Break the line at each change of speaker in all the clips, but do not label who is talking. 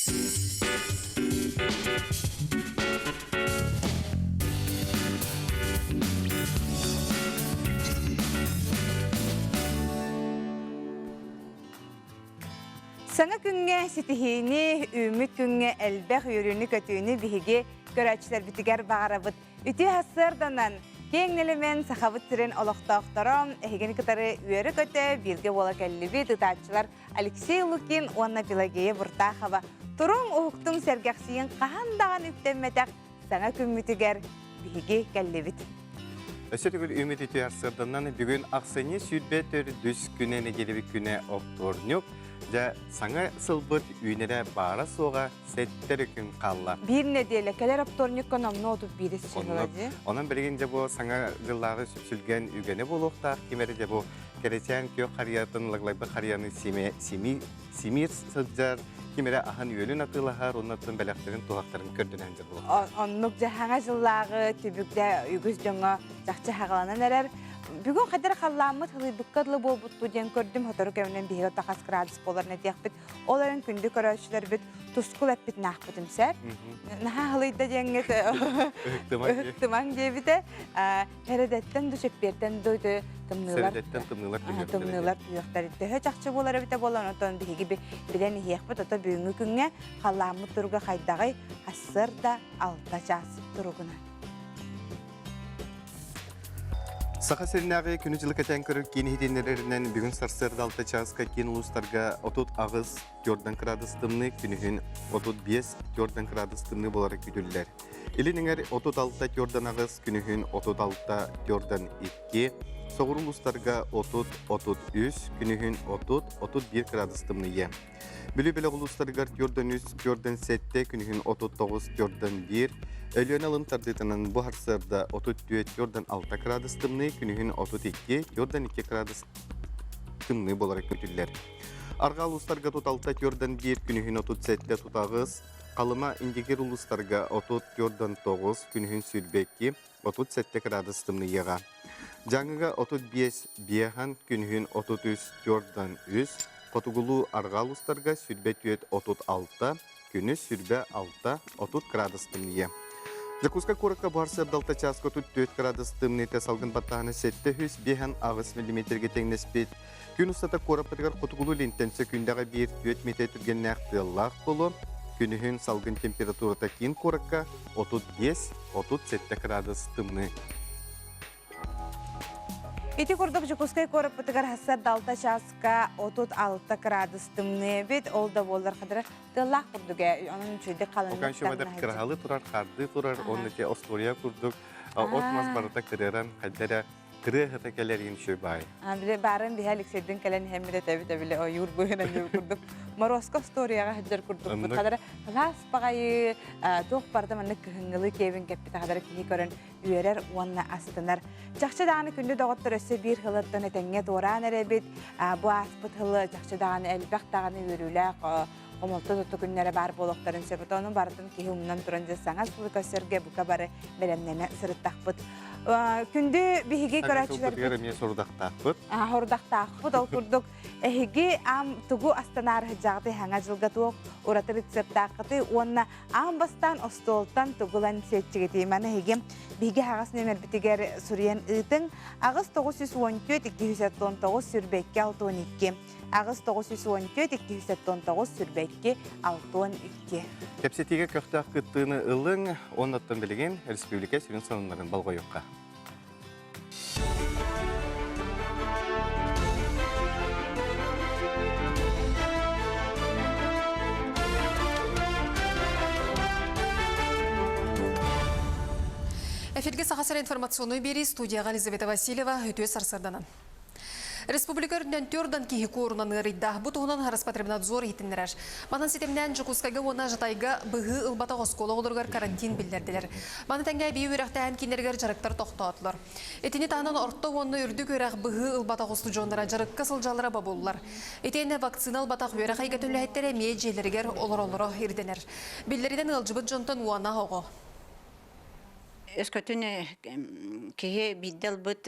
Sana günge sitihini, ümit günge elbək yürünü kötüğünü bihigi görəçlər bitiger bağırabıd. Ütü hasırdanan kengnelemen saxabıt tiren oloqtaqtaram, ehigeni kıtarı üyeri kötü, bilge ola kellibi dıtatçılar Alexey Lukin, Onna Pilageye Burtaxava. Turun uhuktun sergəksiyin qahandağın üptenmetek sana gün bitiger bihigi kellibit.
Ösürgül ümit ütü hasırdanan bugün aksani sürbetör düz günene gelibik güne oktornyuk. Ja sana sılbıt üynere bağıra soğa setler hüküm kalla.
Bir nedele keler aptornyuk konamını otup birisi çıkıladı.
Onun birinde bu sana yılları süpsülgen ügene buluqta. Kimere bu kereçen kök kariyatın laglayba kariyanın simir sılcar. Kimere ahan yölün atılahar, onun atın belakların tuhakların kördünendir buluqta.
Onluk jahağa yıllağı tübükde ügüz döngü жақсы hağalanan erer. Bugün kadar kallamı hılıbıkkadlı bol butlu den gördüm. Hotoru kevnen bihiga takas gradus polarına diyakbit. Onların kündü körüşler bit, tuskul epbit nahbıdım ser. Naha hılıyda cenget ıhtıman gibi de heredetten düşüp birden duydu.
Seredetten
tımnılar tuyaklar. Daha жақсы bolara bite bolan oton bihi gibi bilen ihiyakbit. Ota büyüngü künge kallamı turga kaydağay hasır da alta jasıp turuguna.
Sağa serinağıya künücülük eten körür keni hidenlerinden bugün sarsırda alta çağızka ken uluslarga 30 ağız Jordan kradыстымны künühün 35 Jordan kradыстымны bolarak güdüller. Elininger 36 Jordan ağız künühün 36 Jordan 2, soğur uluslarga 30-33 künühün 30-31 kradыстымны ye. Bülü-bülü uluslarga Jordan 3, Jordan 7 künühün 39 Jordan 1, Ölüyen alın tardıtının bu harsarda 34 Jordan 6 kradыстымны künühün 32 Jordan 2 kradыстымны bolarak güdüller. Argal uluslarga 36 Jordan 1 künühün 37 tutağız, kalıma indiger uluslarga 30 Jordan 9 künühün sülbeki 37 kradыстымны yağa. Жаңыга 35 biyahan künühün 33 Jordan 3, Kotugulu argal uluslarga sülbetüet 36 künü sülbe 6 30 kradыстымны ye. Jakutska koraka barsa dalta chasko tut 4 gradustımны te salgın battağını 700 ağız milimetrege tengnespet. Gün ustata korapıtıgar kutugulu lintense kündəğe 1-4 metre türgen nəqtiyallaq bolu. Günühün salgın temperaturata kin koraka 35-37 gradustımны.
Ити курдук Жукускай кораппытыгар хассар далта часка 36 градустымны бит ол да болар кадыр тыллах курдуга анын чөйдө калын.
Окан шөмәдә кыргалы турар, карды турар, оны те Остория курдук. Отмас барыта кырыран кадәре кырыгы текелерин шөбай.
Биле барын бихе Алексейдин келен хеммиде табита биле юр буйна курдук. Мороско Осторияга хаҗар курдук. Кадәре лас багай тох барды менә кыһыңгылы кебин кеппите кадәре кини көрөн үйерер уанна астынар. Жақшы дағаны күнді доғыттыр өсі бір ғылырдан әтенге доран әребет. Бұ аспыт ғылы жақшы дағаны әлбәқ дағаны өрілі қомылты тұтты күнлері бар болуқтарын сөпіт. Оның бардың кейі ұмынан тұрын жасаңыз бұл көсерге бұқа бары бәрімнені сұрыттақпыт. Күнді бігі көрәтшілер... Хордақтақпыт ол күрдік. Әхігі ам тұғу астанар жағды хаңа жылға туық ұратыр үтсептақыты. Онына ам бастан остолтан тұғылан сетчігетеймені әхігі Биги хагас немер битигер Сурьян ытың агыс 914-219 сүрбекке 612. Агыс 914-219 сүрбекке 612.
Кепсетиге көқтақ кыттыны ылың, оннаттан білеген республика сүрін санынларын балғойыққа.
Эфирге сахасыр информационный бери студияға Елизавета Васильева өтөз сарсарданан. Республика өрінден төрдан кейі корунан ұрыйда. Бұтығынан Хараспотребнадзор етіндірер. Манан сетемнен Жукускага оны жатайға бұғы ұлбата ғоскола олырғар карантин білдерділер. Маны тәңгәй бейі өріқтән кенергер жарықтар тоқты атылар. Етіне тағынан орты оны үрді көрәқ бұғы ұлбата ғосты жондара жарыққа сылжалыра бабулар. Етені вакцина ұлбата өрі қайға түнлі әттері мей желергер олыр-олыры ерденер. Білдерден ұлжыбыт жонтан уана оғы.
Öskotun kihi biddel but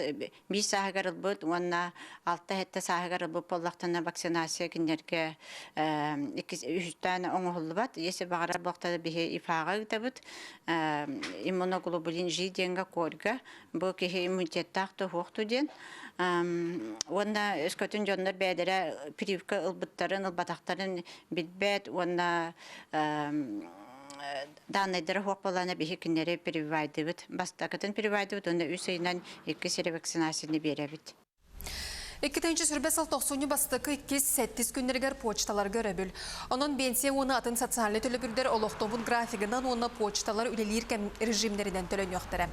bir sahagar but onna altta hette sahagar bu pollaktana vaksinasiya kinlerge üç tane oğul bat yesi bağıra bakta bihi ifaga tabut immunoglobulin J denga korga bu kihi immunitet tahtı hoqtu den onna öskotun jonlar bedere privka ılbıtların ılbatakların bitbet onna данныйдары хоқпалана бихи киннери привайдыбыт. Бастакытын привайдыбыт, онда үсейнен 2 сері вакцинасияны беребит.
2-нче сүрбе сыл 90 бастыкы 2-8 күннергер почталар көрөбүл. Онун бенсия оны атын социальный төлөбүлдер олохтобун графигынан оны почталар үлелир кем режимдеринен төлөнөктөрө.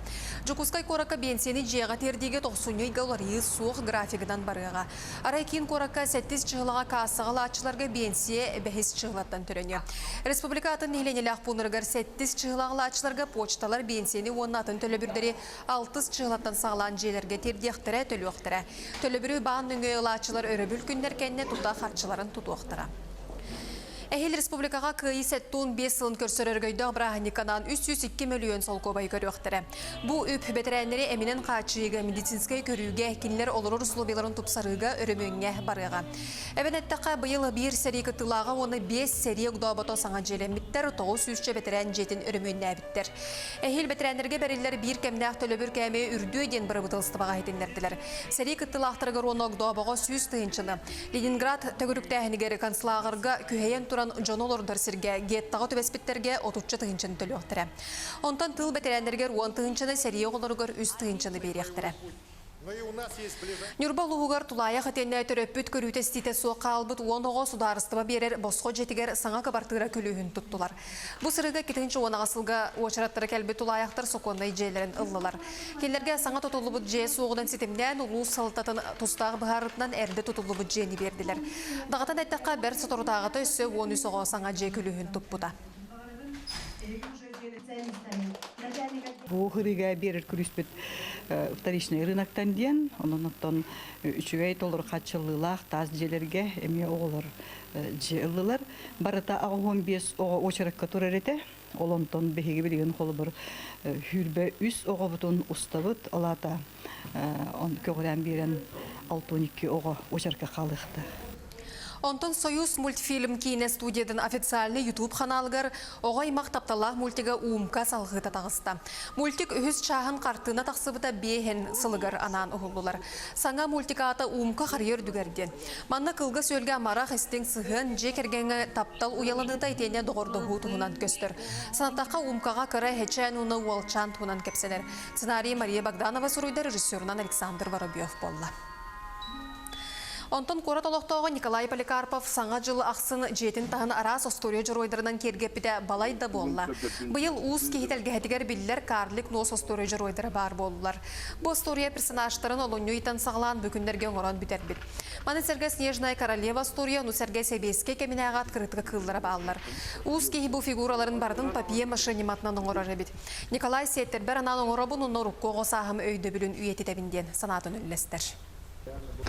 Жукускай корака бенсияны жега тердиге 90 галларии суох графигынан барыга. Арайкин корака 7 чыгылага кассага ачыларга бенсия 5 чыгылаттан төлөнө. Республика атын нехленелак пуныргар 7 чыгылага ачыларга почталар бенсияны оны атын төлөбүлдери 6 чыгылаттан сагалан жээлерге тердиектере төлөктөрө. Төлөбүрү Анның өйлачылар өрөбүл күндер кенне тута харчыларын тутуақтыра. Эхил республикаға кыйы сәттуын 5 сылын көрсөрөргөйді Браханиканан 302 миллион сол көбай көріқтірі. Бұ үп бетерәнері әмінен қачыйғы медицинскай көрүүге кинлер олырыр сұлыбеларын тұпсарыға өрімөңе барыға. Әбінеттіға бұйыл бір сәрі кытылаға оны 5 сәрі ұғдабато саңа желеміттер 900 бетерән жетін өрімөңе әбіттер. Эхил бетерәнерге бәрілер бір кәмнәқ төлөбір кәме үрді өден бір бұтылыстыбаға етіндерділер. Сәрі кытылақтырығыр оны ұғдабаға сүйіз тыынчыны. Ленинград төгіріктәхінігері канцлағырға күхейен туран жонолордар сирге геттағы төбеспеттерге 30 тыынчыны төлөқтірі. Онтан тыл бетерәнерге руан тыынчыны сәрие оларығыр үз тыынчыны беректірі. Нюрба луғығар тулая қытенне төрөппіт көрүйті стите суаққа албыт оңығы сударыстыба берер босқо жетігер саңа кабартыра көлігін тұттылар. Бұ сырыға 2-ші оңағасылға очыраттыры кәлбі тулаяқтыр соқондай жейлерін ыллылар. Келлерге саңа тұтылы бұд же суғыдан сетімден ұлу салтатын тұстағы бұғарытынан әрді тұтылы бұд жені берділер. Дағатан әттіққа бәр сұтыртағыты үсі 10 соға саңа же көлігін тұппыда.
Бу хырыга берер күрүспөт вторичный рыноктан ден, онундон үчүгөй толор качылылак таз желерге эме оголор жылылар. Барыта 15 ого очаракка турарете, олонтон бехиге билген колу бір хүрбе үс ого бутун устабыт алата он көгөрөн берен 6-12 ого очаракка калыкты.
Онтон Союз мультфильм кейіне студиядан официальный YouTube каналгар оғай мақтапталақ мультига уымка салғыта тағыста. Мультик үхіз чағын қартына тақсыбыта бейхен сылығар анан ұғылылар. Саңа мультика ата уымка қарьер дүгерден. Манна кылғы сөлге амарақ істен сығын жекергенге таптал уялыныда етене доғырдығы тұғынан көстір. Санаттаққа уымкаға кірі хечен уны уалчан тұғынан кепсенер. Сценарий Мария Богданова сұруйда режиссерынан Александр Воробьев болла. Онтон корат олықтауға Николай Поликарпов саңа жылы ақсын жетін тағын арас остория жыройдарынан кергепіде балайда болла. Бұйыл уыз кейтелгетігер білілер карлик нос остория жыройдары бар болулар. Бұл остория персонажтарын олоню итан сағылан бүкіндерге оңыран бүтер біт. Маны сәрге Снежная королева остория, ну сәрге Себеске кемінеғат кырытығы қыллары балылар. Уыз кейі бұл фигураларын бардың папие машиниматынан оңырары біт. Николай Сеттербер анан оңырабын ұнны рукко ғосағым өйді білін үйеті тәбінден санатын үллестер.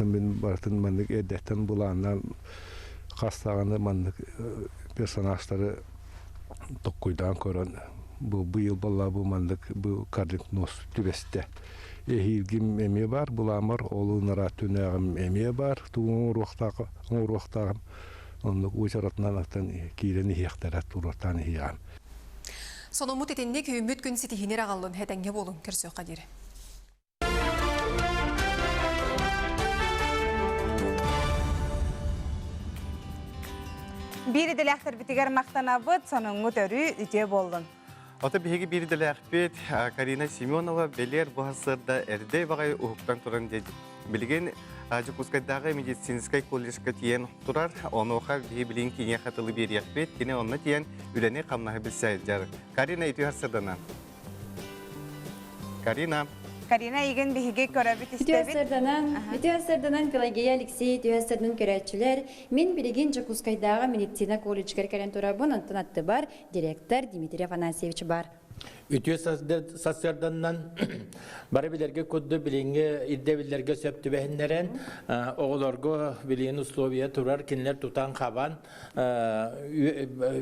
Мен бартын мандык эдеттен буланна кастаганы мандык персонаждары токкуйдан көрөн бу быйыл балла бу мандык бу кардик нос түбесте эхилгим эме бар буламар олунара түнөгүм эме бар туун руктагым онду учаратынан аттан кирени хектара тураттан хиян
Сономут етеннек үміт күн сетихинер ағалын хәтәңге болын көрсө қадері.
Бири делектер битигер мақтанабыт, соның өтөрү үте болдun.
Ота биһиги бири делектер Карина Семенова белер бұғасырда әрдей бағай ұхуқтан тұран деді. Білген Жукускайдағы медицинскай колледжға тиен тұрар, оны оқа биһи білген кене қатылы берияқпет, кене онына тиен үлене қамнағы білсәй жары. Карина үті ғасырдана. Карина igen bihiге көрәбит истәбит.
Үтәсәрдәнән Пелагея Алексей үтәсәрдән көрәчеләр. Мен билеген Жукускайдагы медицина колледжга кергән турабын антанатты бар, директор Дмитрий Афанасьевич бар.
Ütüye sasırdandan bari bilerge koddu bilinge idde bilerge söptü behinleren oğularga bilin usloviya turar kinler tutan kaban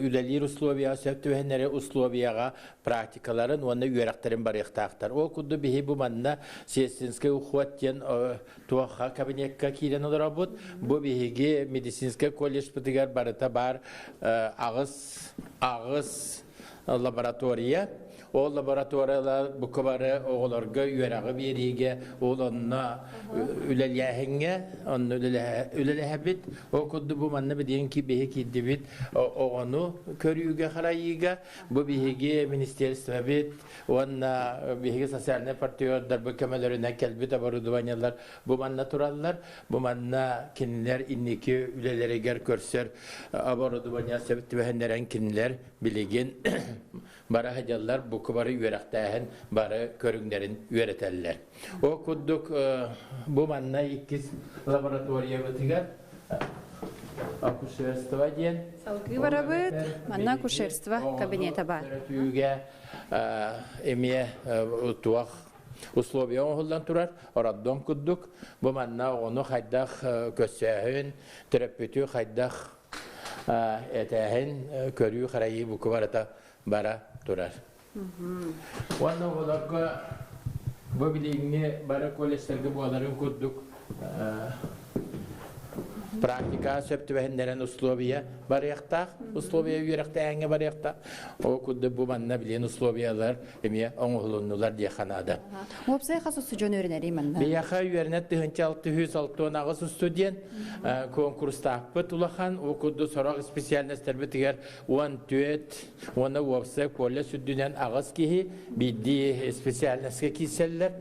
ülelir usloviya söptü behinlere usloviyaga praktikaların onu üyereklerin bari ihtiyaktar. O koddu bihi bu manna siyasinske uxuatyen tuaxa kabinekka kiren olur bud. Bu bihigi medisinske kolej bitigar barita bar ağız laboratoriya. O laboratoriyalar bu kabarı oğularga üyerağı birige oğlanına üleleyahenge onu üleleyhabit o kuddu bu manna bidiyen ki bihi kiddibit onu körüge harayiga bu bihigi ministerstva bit ona bihigi sosyalne partiyor darbe kemelerine kelbit abaruduvanyalar bu manna turallar bu manna kinler inniki ülelere ger körsör abaruduvanya sebit vehenleren kinler biligin bara hacallar bu kubarı üyerektahen bara körünlerin üyereteller. O kudduk bu manna ikiz laboratoriya bitigar akuşerstva diyen
Salgı barabıt, manna akuşerstva kabinete var.
Tüyüge emiye tuaq условия оңолдан турар, ораддан kudduk. Bu manna onu haydaq kössähün, terapötü haydaq etähin körüyü xarayı bu kubarata bara turar. Wannan olarga bu bilingi bara kolejlerge buaların kudduk praktika söptü vehenleren usloviya barıyaqtaq, usloviya üyerektayange barıyaqtaq. O kuddu bu manna bilen usloviyalar emiye oңolunnular diyehanada.
Mopsay xasusu jön öğreneriyim ben.
Biyaxa üyernet tıhınca 606 ağız student konkursta pıt ulahan o kuddu sorak spesialnester bitiger 14 ona wopsa kolle süddünen ağız kihi biddi spesialneske kiseller.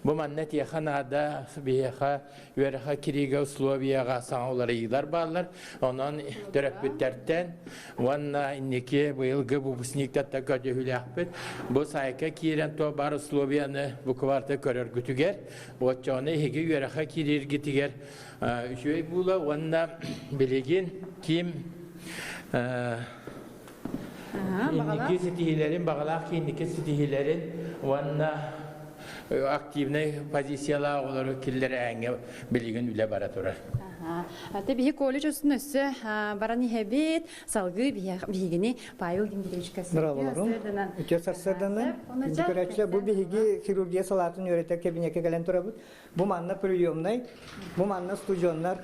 Bu manna diyehanada biyaxa üyereha kiriga usloviyaga sağlar yıllar bağlar. Onun terapötlerden vanna inneki bu yılgı bu sniktatta gödühüle ahbet. Bu sayka kiren to bar Sloviyanı bu kvarta körür gütüger. Bu çağına hegi üyereha kirir gitiger. Şöyle bula vanna biligin kim inneki sitihilerin bağlaq inneki sitihilerin vanna aktivne pozisiyalar olarak killere enge biligin üle baraturar.
Tabii kolej üstünüzü barani hebit salgı bihigini Pavel Dimitrievich Kasım.
Bravolarım. Ütüye sarsardandan dikkatle bu bihigi kirurgiya salatını öğretir kabinete gelen turabut. Bu manna priyomnay, bu manna stüdyonlar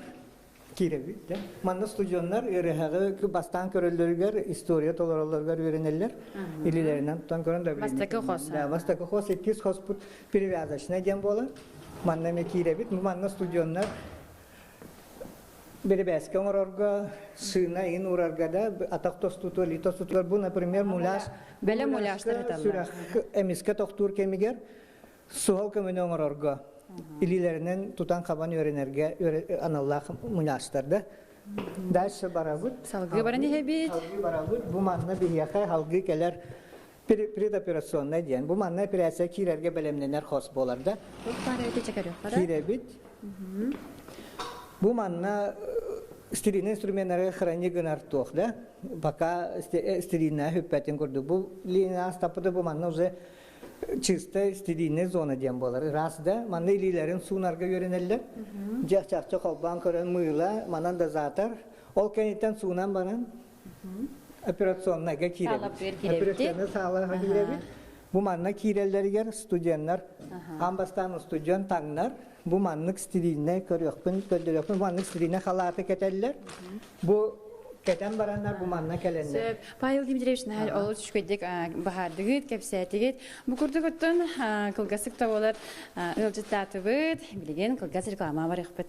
kirebi. Manna stüdyonlar öğrehağı bastan körüldürger, istoriya tolarlargar öğrenirler. İlilerinden tutan körün de
Bastaki xos.
Bastaki xos, etkis xos bu privyazasına gen bolar. Manna me kirebi, bu manna stüdyonlar Beri beske orga sığına in urarga da atak tos tutuyor, litos tutuyor. Bu, например, mulas.
Böyle mulaşlar etallar.
Sürekli emiske doktor kemiger, suhal kemine orga. İlilerinin tutan kaban öğrenerge, anallah mulaslarda. Ders barabut.
Salgı barani hebit.
Salgı barabut. Bu manna bir yakay halgı keler. Predoperasyonla diyen. Bu manna pirasa kirerge belemneler xos bolarda. Kirebit. Bu manna stilin instrumentları xarani gınar toxda. Baka stiline hüppetin kurdu. Bu lina stapıda bu manna uze çista stiline zona diyen bolar. Rasda manna ililerin sunarga öğrenirler. Cahçakça kalban kıran mıyla manan da zatar. Ol kenitten sunan banan operasyonuna kirebit. Operasyonuna sağlığa kirebit. Bu manna kirelleri ger stüdyenler. Ambastan stüdyen tanlar. Bu manlık stiline körüyokpun, köldürüyokpun, bu manlık stiline halatı keteller. Bu keten baranlar bu manna kelenler.
Pavel Dimitrievich nahal olu düşküydük bahardıgıt, kepsiyatdıgıt. Bu kurduk öttün kılgasık tavalar ılcıtlatı bıt, bilgen kılgas reklama var yakpıt.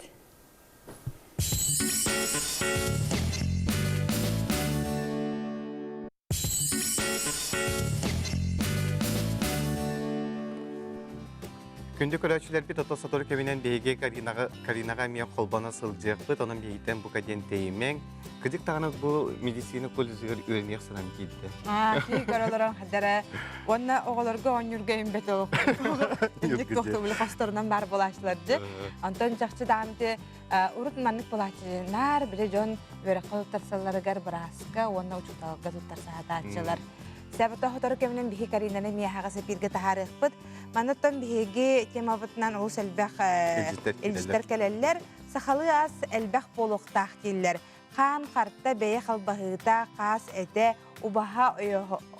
Күнді көрәчілер бит ото сатор кебінен бейге Каринаға мия қолбана сылжық бұд, оның бейгітен бұл кәден деймен. Күдік тағыныз бұл медицина колледжігер өрінек сынан кейді.
Кей көрілерін қадары, онна оғыларға оңыргайын бәті оғы. Үндік тоқты бұлы қостарынан бар болашыларды. Антон жақшы дағымды ұрыт маннық болашылар, біле жон өрі қылықтарсаларығар бірасқа, онна ұчуталға тұттарса атачылар. Сәбәтә хоторы кемнен бихи Каринаны мияхаға сәпирге тахарықпыт. Манаттан бихиге темабытынан ол сәлбәқ элжістер кәлелер. Сақалы ас әлбәқ болуқтақ дейілер. Қан қартта бәйе қалбағыта қас әті убаха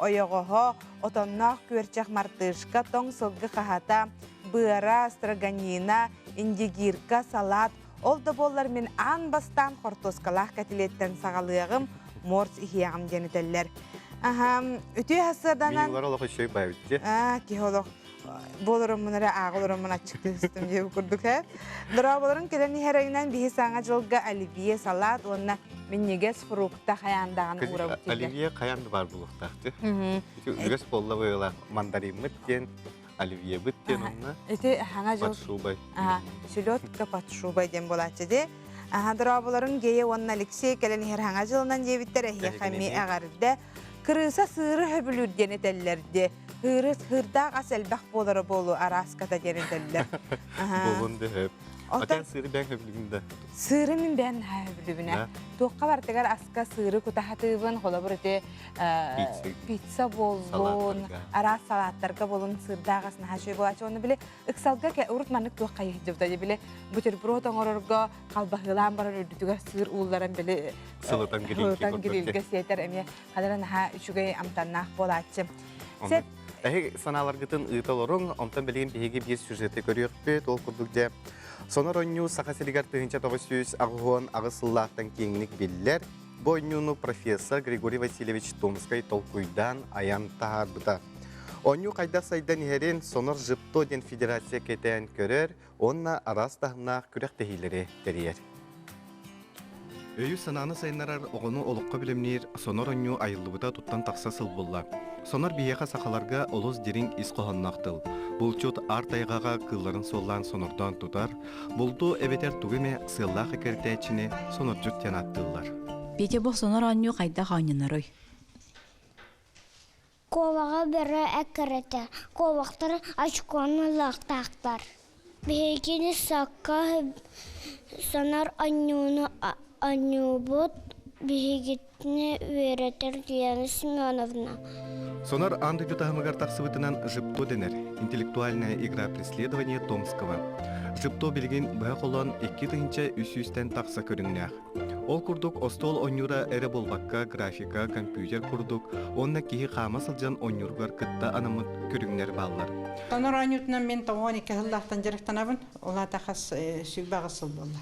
ойоғығы отоннақ көрчақ мартышқа тоң сылғы қағата бұйара, строганина, индигирка, салат. Ол да болар мен ан бастан қортоскалақ кәтілеттен сағалығым морс ихияғым денетелер. Үтүй хасырданан...
Менюлар олық үшей бай өтте.
Ке олық болырым мұнары ағылырым мұна чықты үстім деп күрдік. Дұра болырын келен хәрайынан бейі саңа жылғы оливье, салат, онына меннегес фрукта қаяндағын ұра өттелер.
Оливье қаянды бар бұлықтақты. Үгіс болла бойыла мандарин мүттен, оливье бүттен онына патшубай.
Селедка патшубай ден болатшы де. Дұра болырын гейе онына Алексей келен хәрхаңа жылынан дебіттер әхе қами әғарыды. Кырыса сыры хөбілір денетелерді. Хырдақ асэлбәқ болары болу араската денетелер.
Болынды хөп. Атан сыры бән хөбілігінде?
Сыры мен бән хөбілігіне. Тоққа бартығар аска сыры күтахатығын, қола бұрыте пицца болуын, арас салаттарға болуын сырдағасын хашуй болачы. Оны біле ұқсалға ұрытманық тоққа ехдівді. Біле бутерброд оңырырға қалбағылан барар үрдітіға сыр ұлларын біле
Сылытан
кирилге сетер әме қадаран үшігей амтаннақ болачы.
Әйі саналарғытын ұйталырың, онтан білген бейге бір сюжеті көрек бет, ол күрдікде. Сонар ойну сақасылығар тұхынча тоғысүйіз ағуын ағысыллақтан кеңінік білілер. Бұл ойнуны профессор Григорий Васильевич Томскай толкуйдан аян тағарбыта. Ойну қайда сайдан ерен сонар жыпто ден федерация кетен көрер, онна арас тағынақ күрек тәхейлері дәрер. Өйі сананы сайынарар оғыны олыққа білімнер сонар ойну айылыбыта тұттан тақса сыл болла. Сонар бияқа сақаларға олыз дерін исқоғаннақтыл. Бұл чот артайғаға қылларын соллан сонардан тұтар, бұлду әбетер түгіме сыллақ екертәчіне сонар жүттен аттылар.
Бете бұл сонар аню қайда қауынынарой?
Коваға бірі әкіріті, ковақтар ашқоны лақтақтар. Бейкені саққа сонар анюны аню бұд, бейгетіне өретер Диана Семеновна.
Сонар анды jutahымыгар тақсыбытынан жыпто денер, интеллектуальная игра преследования Томского. Жыпто білген бұға қолан 2-тігінші үсістен тақса көріңнәқ. Ол күрдік остол ойнюра әрі болбаққа графика, компьютер күрдік, онна кейі қама сылжан ойнюрғар кітті анамыд көріңнер баллар.
Сонар ойнютынан мен тоғын 2 жылдақтан жарықтанабын, ола тақас сүйбағы сыл болды.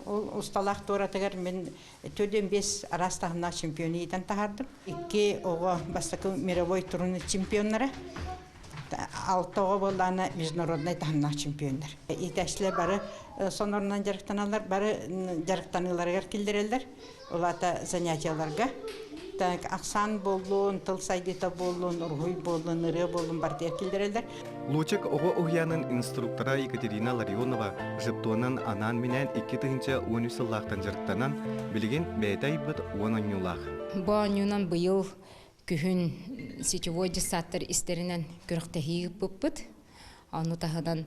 Ол ұсталақ торатығар мен 4-5 арастағына чемпионы етен тағардым. 2 оға бастақы мировой турны чемпионлары, 6 оға болдағына международный тағына чемпионлар. Етәшілер бары сонорынан жарықтаналар, бары жарықтаныларға келдерелер, олата занятияларға. Ақсан болуын, тыл сайдета болуын, ұрғой болуын, ұры болуын барды келдерелер.
Лучек оғы ұғияның инструктора Екатерина Ларионова жыптуынан анан менен 2-тігінші 13 лақтан жарықтанан білген бәйтай бұд 10 ойнулақ.
Бұ ойнуынан бұйыл күхін сетевой десаттыр істерінен көріқтәхи бұппыд. Аны тағыдан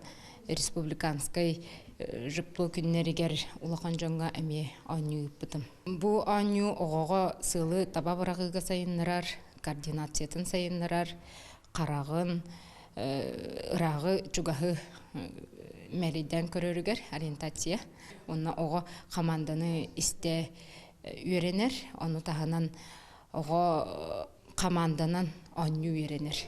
республиканскай жыпту күннерігер улақан жаңға әме ойну бұппыдым. Бұ ойну оғыға сылы таба барағыға сайынырар, координациятын сайынырар, қарағын, ырағы чугахы мәриден көрөрігер ориентация. Онна оға команданы исте үйренер, оны тағынан оға команданан ойну үйренер.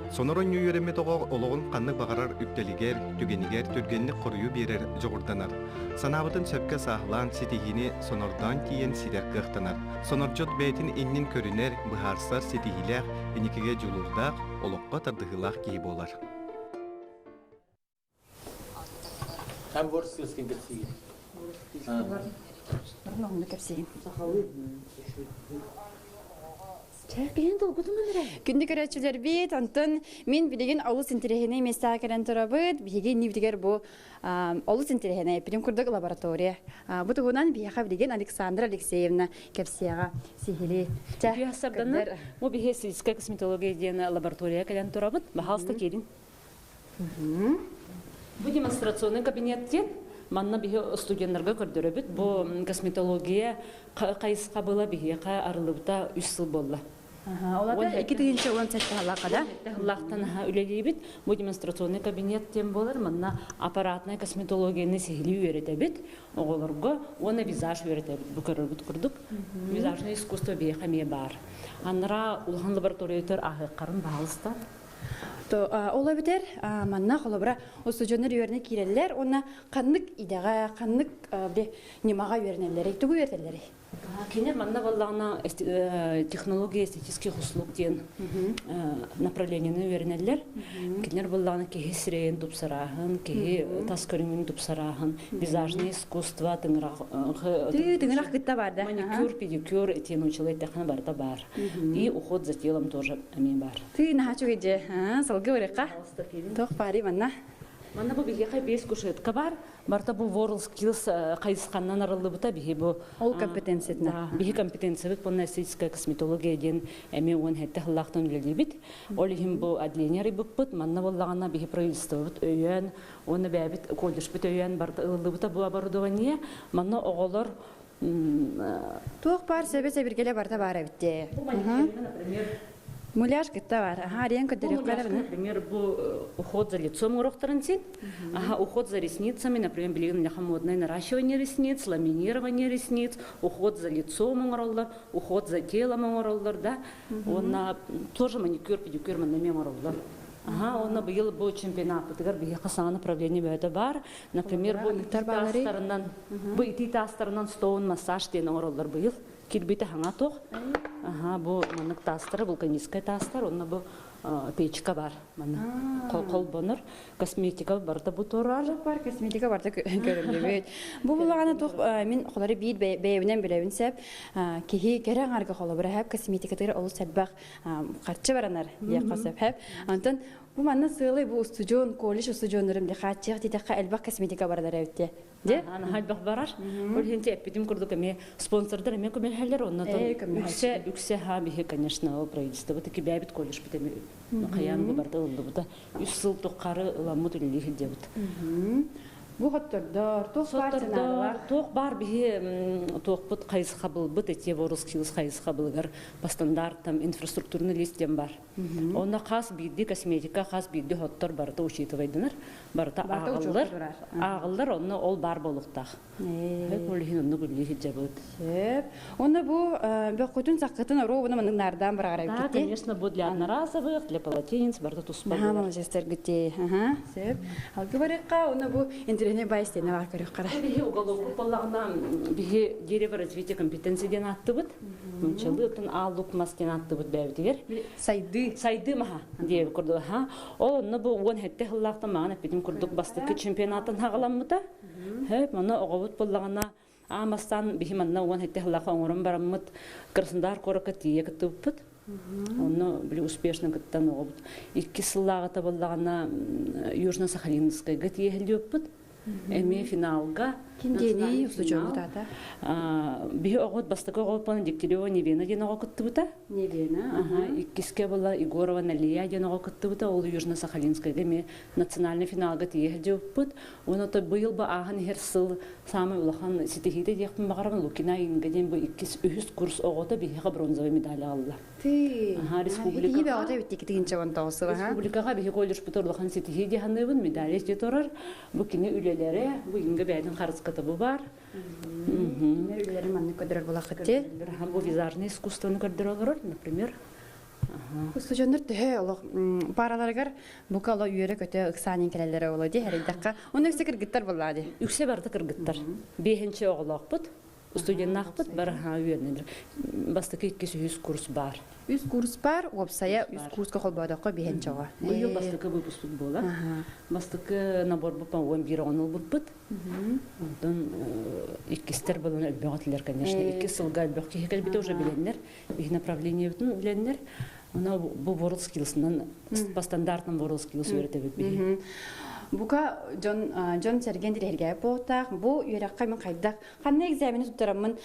Сонар ойну үйренмет оға олығын қанны бағарар үптелігер, түгенігер, түргенні қорыю берер жоғырданар. Санабытын сөпке сағылан сетихini сонардан тиен сидер қықтанар. Сонаржот бәйтін иннин көрінер, бұхарсар сетихилер, енекеге жүлуғдақ, олыққа тардығылақ кейі болар.
Hem borçsuz kim geçsin?
Нормально кепсейін. Күнді көрәтшілер бет, антын мен білеген олыс интерехіне места кәрен тұрабыд, білеген невдігер бұл олыс интерехіне білім күрдік лаборатория. Бұты ғынан бияға білеген Александра Алексеевна кәпсияға сихили.
Биясарданы, бұл біге сельская косметология дейін лаборатория кәрен тұрабыд, бағалыста керін. Бұл демонстрационный кабинеттен манна биһи студентларга көрдөрөбүт. Бу косметология кайсыка была биһи арылыбыта 3 жыл болла.
Оларда 2-нче он сәттәләка да.
Лахтан үлелейбит, бу демонстрационный кабинет тем болар, манна аппаратная косметологияны сихили үйрәтәбит, оголорго оны визаж үйрәтәбит, бу көрөрбүт курдук. Визажный искусство бехаме бар. Аннара улхан лабораториятер ахыккарын баалыстан.
Ола битер, манна холобра устужоннор үйерне киреллер, онна каннык идага, каннык немага үйернелер, тугу үйертелер.
Кенер манна баллағына технология эстетических услуг ден направлениені үйернелер. Кенер баллағына кеге сирейін тупсарағын, кеге тас көріңін тупсарағын, визажное искусство,
тыңырақ кытта барда.
Маникюр, педикюр, тен училы тәқіні барда бар. И уход за телом тоже әмен бар.
Ты нахачу геже, салгы варықа? Тоқ пари манна.
Манна бу биге кай бес кушетка бар. Барта бу World Skills кайсыканнан арылды бута биге бу
ол компетенциятна.
Биге компетенция бит бу эстетическая косметология ден эме он хетте хлахтан үлелибит. Ол хим бу адления бут манна боллагана биге правительство бут өйөн, оны бәбит колледж бит өйөн барта ылды бута бу оборудование. Манна оголор
Тоқ пар себесе биргеле барта бара битте.
Например,
Муляж кытта бар. Арен көдөрөк барабын.
например, уход за лицом урохтарантин, уход за ресницами, например, модное наращивание ресниц, ламинирование ресниц, уход за лицом уроллар, уход за телом уроллар, да. Он тоже маникюр, педикюр, манами уроллар. Он был бу чемпионат, тигар бие хасан направление бәді бар. Например, бу ити тастарынан стоун массаж ден уроллар был. Кирбите хаңа тоқ. Бу манык тастары, вулканистская тастар, онна бу печка бар. Қол боныр, косметика барда бу торар.
Бар косметика барда көрілді. Бу бұлағана тоқ, мен қолары бейд бәйбінен біләуін сәп, кеге керен арғы қолы бірі әп косметика тығыр олы сәббақ қарчы баранар яққа сәп әп. Антон, бу манна сылы бу студион, колледж студионырым дехатчық тетаққа әлбақ косметика бардар әвітте.
Ана хальбах барар. Ол хенте эпидем курдук эме спонсордор эме көмөлһәлләр оннан. Үксе ха бихе, конечно, правительство. Вот таки бәбит колледж битеме. Каян бу барда улды бута. 3 жыл токкары ламут үллиһи дебит.
Бу хоттордор, тоқ бар сценарийлар.
Тоқ бар бихе тоқ бут кайсы кабыл бут эте World Skills кайсы кабылгар по стандартам инфраструктурный листем бар. Онда хас бидди косметика, хас бидди хоттор барда учитывайдынар. Барда агылдар онны ол бар болуктак. Бек олихин онны бүллиһи дебит.
Онда бу бекутун саккытын ровына мындардан барара
кетти. Да, конечно, бу для одноразовых, для полотенец барда туспа.
Молодецтер гите. Сеп. Алгы барыкка онда бу не байсте на вакарык кара.
Бихе уголовку поллагына бихе дерево развития компетенции ден аттыбыт. Мунчалыктын алук мастен аттыбыт бәбитигер. Сайды маха деп курду. Ол онны бу он хетте хыллакта мана питим курдук бастыкы чемпионатын хагаламмыта. Хеп мана огобут поллагына амастан бихе манна он хетте хыллакка оңорун бараммыт. Кырсындар коракка тие кыттыбыт. Онно били успешно кыттан огобут. 2 сыллагата боллагына Южно-Сахалинская гатие хелдёппыт. Эме финалга
киндени устучон бутата.
Бихе огот бастыкы огопан Дегтярева Невена ден ого кыттыбыта.
Невена.
Иккиске была Егорова Налия ден ого кыттыбыта. Ол Южно-Сахалинская эме национальный финалга тие хелдёппыт. Оно-то был бы аган херсыл самый улахан ситихиде дехпин багарам Лукина ингеден бу 200 курс огота бихе бронзовый медаль алла.
Ты.
Республика.
Ибе ата биттикитигинче онтоосура.
Республикага бихе колледж буторлахан ситихиде ханыбын медаль жеторар. Бу кини үлелери бу инге бәдин харыската бу бар.
Үлелери манны көдөрөр булакытты.
Бу визажный искусствоны көдөрөлөр, например.
Устужоннор төһө олох параларгар букала үйөрө көтө ыксанын келелери боло ди херидакка. Оны үксе кыргыттар боллади.
Үксе барда кыргыттар. 5-нче оголокпут. Студентнахпыт бар үйөрнөдүр. Бастыкы 200 курс бар.
100 курс бар, опсая 100 курска холбодокко 5-нчега.
Бу ел бастыкы выпускут бола. Бастыкы набор бупан 11 онул буппут. Ондан иккистер болон өлбөгөтлөр, конечно. 2 сылга өлбөккө хекелбите уже биленнер. Их направление бүтүн биленнер. Она бу World Skills'нан по стандартным World Skills үйрөтөбүт бии.
Бука Джон Серген дилерге потак, бу юракка мен кайдак. Канны экзамени туттарамын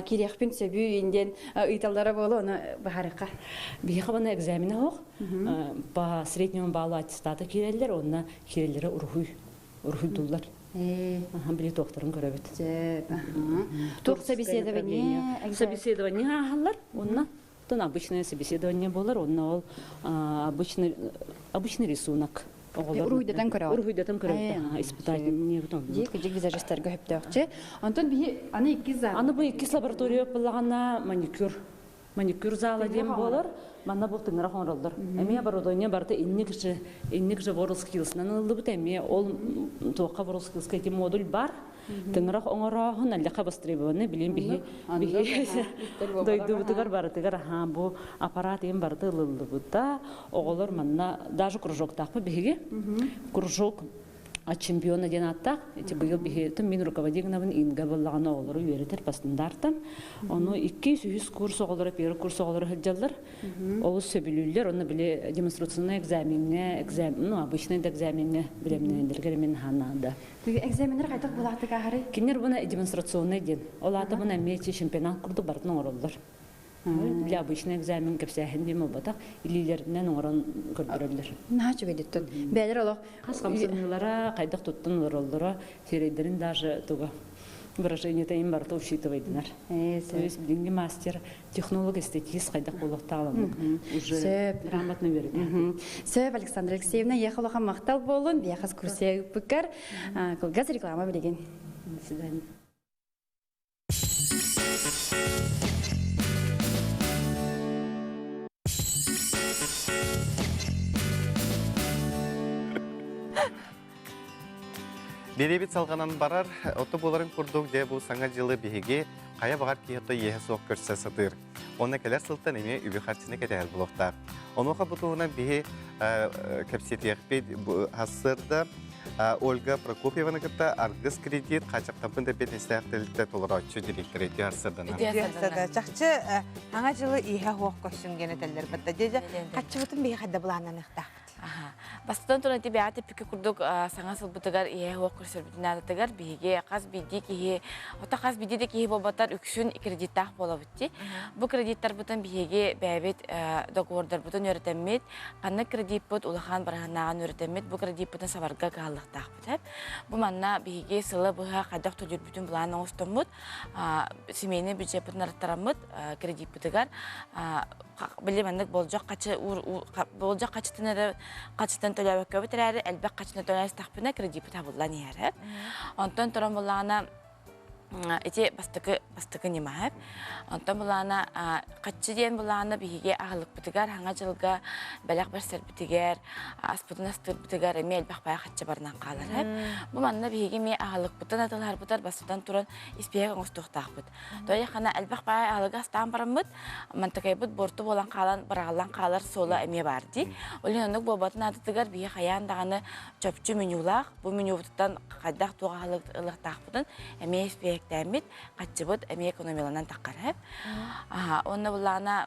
кирекпин сөбү инден ыйталдары болу, оны бахарыкка.
Бихе бана экзамени хок. По среднему баллу аттестата киреллер, онна киреллери урхуйдуллар. Били тохторун көрөбүт.
Тох собеседование.
Собеседование ахаллар, онна Тон обычное собеседование болар, он ол обычный рисунок.
Уруйдатан көрөт.
Уруйдатан көрөт. Испытание бутон.
Дик кежик визажисттерге хөптөкче. Антон би аны 2 зал.
Аны бу 2 лаборатория буллагана маникюр залы дем болар. Манна бу тыңра хонролдор. Эми оборудование барты инник же WorldSkills-нан алды бут эми ол тока WorldSkills-ка эти модуль бар. Тыңра оңорохун аллака востребованы билем биги дойду бутугар барытыгар бу аппарат эм барды лылды бута оголор манна даже кружок такпы биги кружок от чемпиона ден аттак эти быйыл биги мен руководитель инга боллагана оголору үйрөтер по стандартам ону 200 курс оголору первый курс оголору хыджалдар ол сөбүлүлөр оны биле демонстрационный экзаменне обычный экзаменне билемнендерге мен ханада
Экзаменер кайтак булакты кахары.
Кинер буна демонстрационный ден. Ол аты буна мечи чемпионат курдук бартын оңоролдор. Для обычный экзамен кепсәһен дем батак илилеринен оңорон көрдүрөлдөр.
Начы ведеттен. Бәдер олох.
Каскамсынлара кайдак туттун оролдора середерин даже туга выражение тайм барта учитывайдынар. То есть билинги мастер, технолог, эстетист кайдак болукталам. Уже грамотно берет.
Сөп Александра Алексеевна ехалаха мактал болун, бияхас курсия үппүккар. Колгаз реклама билеген.
До свидания.
Беребит салганан барар, оты боларын курдук де бұл саңа жылы беге қая бағар кейті ехі соқ көрсе сатыр. Оны келер сылттан еме үбі қарчыны кетер бұлықтар. Онуға бұтуғынан беге кәпсетияқпет хасырда Ольга Прокопьевна кітті аргыз кредит қачақтапын да бет әстәқтілікті толыра өтші директор еті арсырдан.
Чақчы аңа жылы иха хоқ көшін гені тәлдер бітті. Деже қатшы бұтын бейі қадда бұлағынан ұқтақ.
Бастан туран тебе аты пике курдук саңасыл бутыгар ие хуак көрсөр бүтүнады тыгар биге каз биди кие ота каз биди де кие бобатар үксүн кредиттах бола бутти. Бу кредиттар бутан биге бәбет договордар бутан өрөтөммет, канны кредит бут улахан барганаган өрөтөммет, бу кредит бутан сабарга каллыктах бут. Бу манна биге сылы буга кадак төдүр бүтүн булан остоммут, семейный бюджет бутан артараммыт кредит бутыгар билемендик болжак качы болжак качтан төлөбөк көбүтөрөр элбек качына төлөс тахпына кредит табылган яра. Онтон туран булана эти бастыкы немаап. Онтон булана качы ден булана биге агылык битигер хаңа жылга балак берсер битигер аспутун астыр битигер эми элбек бая качы барынан калар. Бу манна биге ме агылык бутан атылар бутар бастан туран испеге оңстуктак бут. Той хана элбек бая агылыга стан барамыт мантакай бут борту болан калан баралан калар сола эме барди. Олинонук бобатын атыгар биге хаян даганы чөпчү менюлак бу менюбуттан кайдак тугалык ылыктак бутун эме испеге тәмит качыбыт эми экономияланан таккарап. Онна булана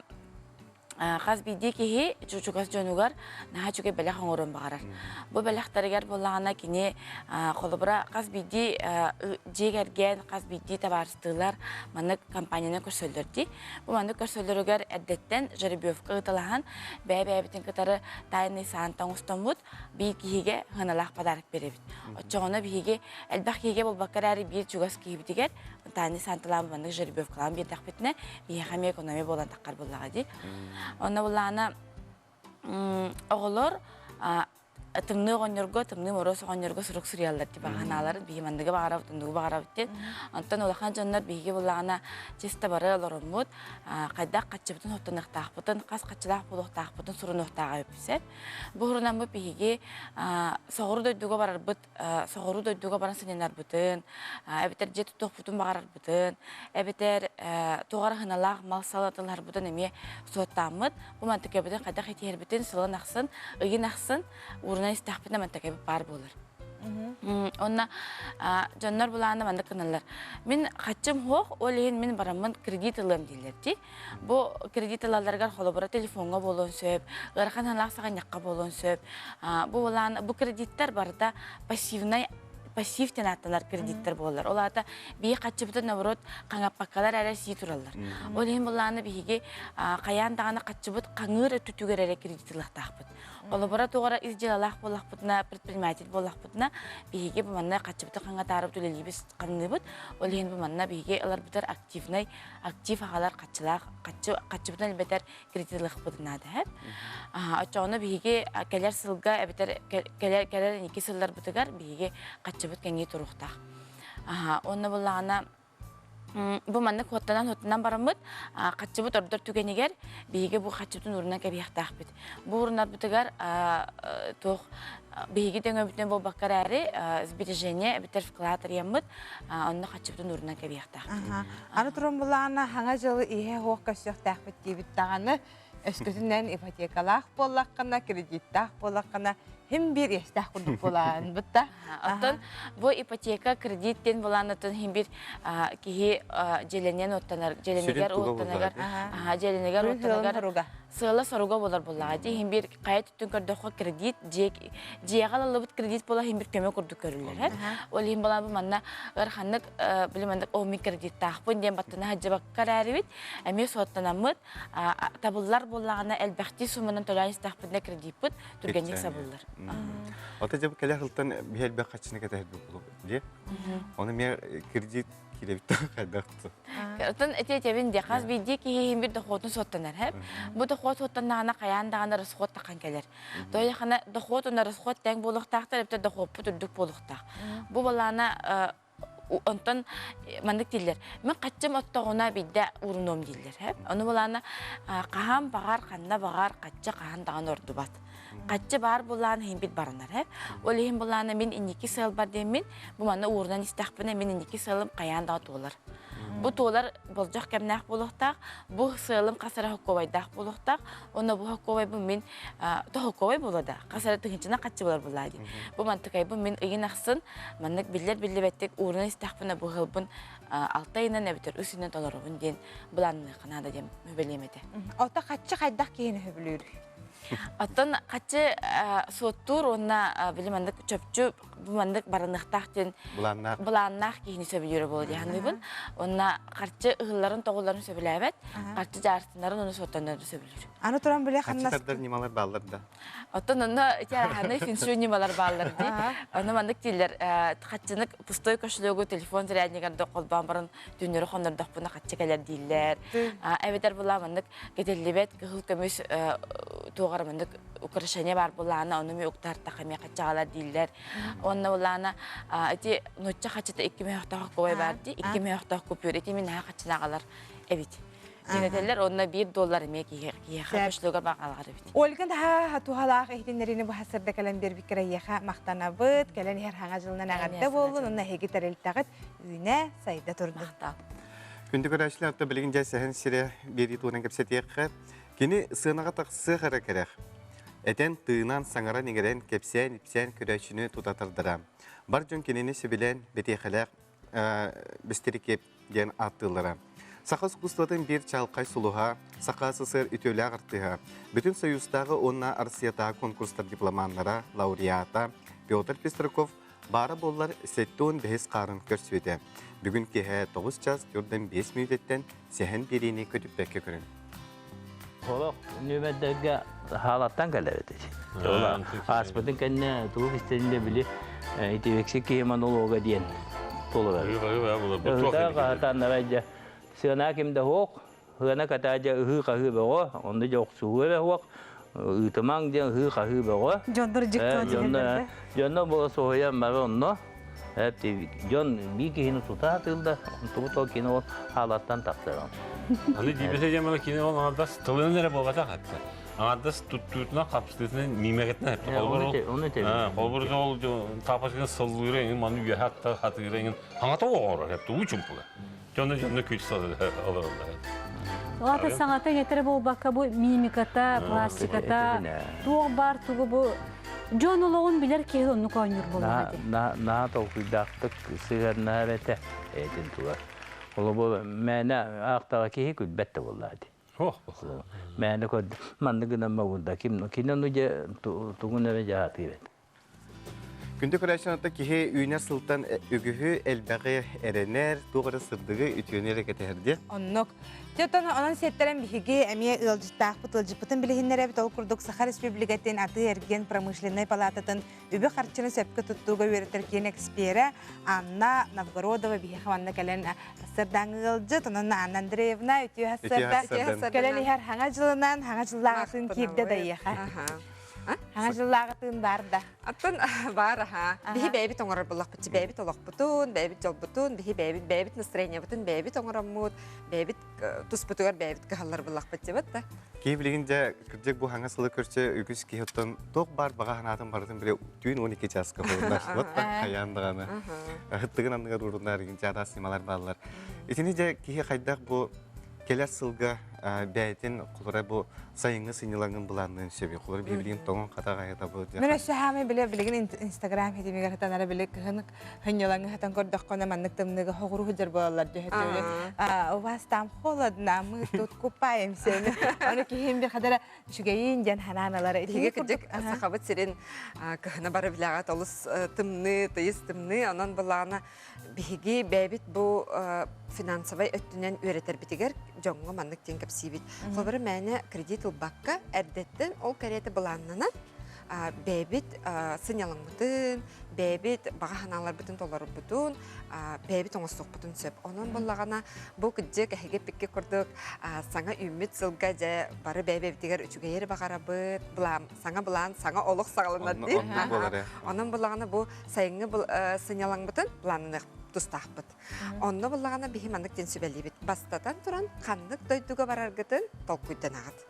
каз биди кихи чучугас жонугар наха чуге белах оңорон багарар. Бу белахтарыгар булана кини холобра каз биди жегерген каз биди табарстылар маны компанияны көрсөлдөрдү. Бу маны көрсөлдөргөр әддеттен жеребевка ыталахан бәбәбитин кытары тайны сантан устамут би кихиге ханалак подарок беребит. Очоғына биге элбах кихиге бул бакарары бир чугас кихибитигер тайны санталам маны жеребевкалам бир тахпитне би хами экономия болан таккар буллагади. Онна булана оголор тымны гонёрго тымны морос гонёрго сурuk суряллар ди баганалар биймандыга багарап тундугу багарап тен антан улахан жоннор биге булана честа бары лоромут кайда качыбытын хоттонактак бутын кас качылак булуктак бутын суруноктага өпсеп буурунан бу биге согуру дойдуга барар бут согуру дойдуга баран сененар бутын эбетер жети ток бутун багарар бутын эбетер тугар хыналак мал салатылар бутын эме соттамыт бу мантыке бутын кайда хетер бутын сылын аксын ыйын аксын урна истахпына мантакай бар болар. Онна жоннор буланы манда каналлар. Мен качым хох, олейин мен барамын кредит алам дейлерди. Бу кредит алаларга холобора телефонга болон сөп, ырхан халаксага някка болон сөп. Бу буланы бу кредиттер барда пассивтен атталар кредиттер болалар. Олата бии качыбытын наоборот каңаппаккалар әрі сий туралар. Ол ем боланы биге каян даганы качыбыт каңыр түтүгер әрі кредитлыктакпыт. Олабара тугара изжалах болакпытна, предприниматель болакпытна биге бу манна качыбыты каңа тарып төлелибиз каныбыт. Ол ем бу манна биге алар бутар актив агалар качыбытын бетер кредитлыктакпытна да. Ачоны биге келер сылга бетер келер ики сыллар бутыгар биге качыбыт кеңи туруктак. Онна буллагана бу манны хоттанан барамыт, качыбыт ордор түгенигер биге бу качыбытын урунан кебияктак бит. Бу урунар бутыгар тох биге дөңөбүтүн бу баккар әрі сбережение бетер вкладар ямыт, онна качыбытын урунан кебияктак.
Аны туран буллагана хаңа жылы ihe хоқ көсөктак бит дебит таганы өскөтүнөн ипотекалах боллаккана, кредиттах боллаккана hem bir estah kurduk bolan butta.
Атын бу ипотека кредиттен болан атын hem bir киһи желенен оттанар, желенегер оттанагар, желенегер оттанагар. Сыла соруга болар буллади. Hem bir кайт түтүн көрдөккө кредит, жегалалыбыт кредит бола hem bir көмөк курдук көрүлөр. Ол hem болан бу манна ырханнык билемендик о микредит тахпын дем баттына хаҗыбак карарыбит. Эми соттанамыт табыллар боллагана элбәхти суманын төләйс тахпында кредит бут түргенник сабыллар.
Ота жабы кәлі қылттан бәлбә қачыны кәтәр бұл де. Оны мен кредит келебітті қайдақты.
Отын әтетебін де қаз бейде кейін бір дұқотын соттанар. Бұл дұқот соттанағына қаяндағына рысқот таққан келер. Дойы қана дұқот оны рысқот тәң болықтақтар, әпті дұқот бұт үрдік болықтақ. Бұл баланы онтон мандык дилер. Мен качым оттогуна бидде уруном дилер. Оны баланы қаһам бағар, қанна бағар, качы қаһан даған орду бат. Качы бар булан hem бит баранар. Ол hem буланы мен инники сыл бар демин. Бу маны урунан истахпына мен инники сылым каянда толар. Бу толар болжак кемнах болуктак, бу сылым касара хокковайдак болуктак. Оны бу хокковай бу мен то хокковай болода. Касара тыгынчына качы болар булады. Бу мантыкай бу мен ыгын аксын, маннык биллер-биллебеттек урунан истахпына бу хылбын 6 айынан әбитер үсүнөн толорубун ден буланны канада дем хөбелемете.
Ота качы кайдак кийини хөбүлүр.
Атын качы соттур онна билемендик чөпчү бумандык барыныктактен буланнак кийини сөбүлөрү болду яныбын. Онна качы ыгылларын тогулларын сөбүлөбөт, качы жарсындарын оны соттондар сөбүлөр.
Аны туран биле ханнас.
Качыдар немалар баллар да.
Атын онна тяраханы финсу немалар баллар ди. Оны мандык дилер качынык пустой кошелегу телефон заряднигерде колбан барын дүнөрү хондордокпуна качы келер дилер. Эбетер буламандык кетелибет кыл көмөс тугармандык украшение бар буланы, оны ми уктар таками качагалар дилер. Онна буланы эти ночча качыта 2 миллион кой барди, 2 миллион купюр эти мен качынагалар эбит. Дигетелер онна $1 меки кошелега багалар эбит.
Олган хатухалак эхтенерини бу хасырда калан бер бикре яха мактанабыт, калан хер хаңа жылынан агатта болду, онна хеги тарелтагыт үйнө сайда турду.
Күндү көрәчләрдә белгән җәсәһен сире бери турын кепсәтәккә. Кини сынаға тақсы қара керек. Әтен тыынан саңара негерен кепсән, ипсән көрәшіні тұтатырдыра. Бар жон кенені сөбілен бетеқіләк бістерекеп ден аттылыра. Сақас құстатын бір чалқай сұлуға, сақасы сыр үтөлі ағыртыға. Бүтін союздағы онна арсиятағы конкурстар дипломанлара, лауреата Петр Пестраков бары болар сеттон бәйіз қарын көрсөйді. Бүгін кеге 9 час 4-5 минуттен сәхін берені көтіп бәкке көрін.
Олақ нөмәддерге халаттан кәләбет. Аспытын кәнне туып істерінде білі итебексі кейманолога дейін толыға. Үгіта қағатанна бәйді сығына кемді хоқ, ғына катаja ұғы қағы бәғо, онды жоқ суғы бәғоқ, ұйтымаң ден ұғы қағы бәғо.
Жондар жіктуа
Жондар бұл соғыян бәрі онны. Жон бей кейіні тұта атылды, тұғы тоқ кейіні ол халаттан тақтырған.
Аны дибесе жамана кине ол аңадас тылын нере болғата қатты. Аңадас тұттуытына қапсытысына мемлекетіне әпті қолбыр. Қолбырға ол тапашына сылғыры еңін, маны үйе хатта қатығыры еңін. Аңата оғыры әпті, ұчым бұлы. Жонда көйті сады алырылды.
Ғата саңата кетері бұл баққа бұл мимиката, пластиката, туғы бар, туғы бұл. Жон олығын білер кейі оны қойныр болу ғады.
Наға тоқыдақтық сығырына әреті әйтін туғар. Ол бұл мәні ақтаға кейі күлбәтті болады. Мәні көді. Манды ғынан мағында. Кинен ұжы тұғын әрі жағаты бет.
Күнді көрәшінатта кеге үйнер сылтан үгігі әлбәғі әренер, туғыры сырдығы үтіөнер әкетерді.
Оннок. Жотон онон сеттерен биһиги эмие ылжыттаахпыт ылжыппытын билихиннеребит ол курдук Саха Республикатын аты эрген промышленный палататын үбі харчыны сөпкө туттууга үеретер киен экспера Анна Новгородова бихихаманна келен сырдаңы ылжыт, онон Анна Андреевна үтүү хассырда. Келен ихер хаңа жылынан, хаңа жыллағатын кирде дайыха. Хаңа жыллағатын бар да.
Аттан бар, бихи бәйбит оңырар болақ бұтчы, бәйбит олақ бұтын, бәйбит жол бұтын, бихи бәйбит настроение бұтын, бәйбит оңыраммуд, бәйбит тұс бұтығар бәйбит кағалар болақ бұтчы бұтты.
Кей білігінде күрдек бұл хаңа сылы көрсе үгіз кейіттен тоқ бар баға ханатын бардың біре түйін 12 жасқа болындар. Бұтта қаяндығаны. Ғыттығын андығар ұрындар, жада сималар балалар. Етіне де кейі қайдақ бұл келер сылға бәйтін құлыра бұл сайыңы сынылаңын бұланын сөбе. Құлыр бейбілген тоңын қатаға айта бұл.
Мен өсі хамы білеген Инстаграм хетімегер хатанара білік хынылаңы хатан көрдіқ қона маннық тымныға хоғыру хүдер болалар жөйті. У вас там холодно, мы тут купаемся. Оны кейін бір қадара шүгейін жан хананалары.
Теге күдік сақабыт серен көхіна бары біліға толыс тымны, тыйыз тымны, онан бұлағына бігі бәйбіт бұл финансовай өттінен өретер бітігер жоңғы маннық тен кәпсейбіт. Қолбары мәне кредит ұлбаққа әрдеттен ол кәреті бұланынан бәйбіт сынялың бұтын, бәйбіт баға ханалар бұтын толары бұтын, бәйбіт оңыстық бұтын сөп. Оның болағана бұл күддек әйге пекке құрдық саңа үміт сылға жа бары бәйбіттігер үчіге ері бағара бұт, саңа бұлан, саңа олық сағылынат дейді. Оның болағана бұл сайыңы сынялың бұтын бұланынық тұстақ бұт. Онны болағана бейі мандық ден сөбәлі біт. Бастатан тұран қандық дойдуға барарғытын толқүйден ағыд.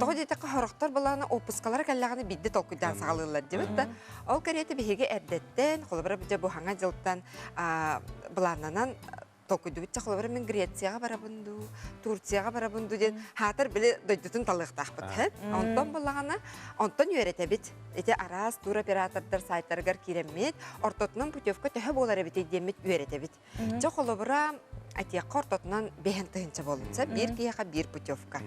Тоғы дейтіқі хорықтар болағана опускалар кәллағаны бидді толқүйден сағалылар демітті. Ол кәреті бейге әрдеттен, қолыбыра бұджа бұхаңа жылттан бұланынан толкуйду битче холбары мен Грецияга барабынду, Турцияга барабынду ден хатыр биле дойдутун талыктакпыт. Онтон боллагана, онтон үйрете бит. Эти арас тур оператордар сайттаргар киремет, ортотунан путевка төһө болар бит демет үйрете бит. Жо холбара атия кортотунан бehen тыгынча болунса, бир кияга бир путевка.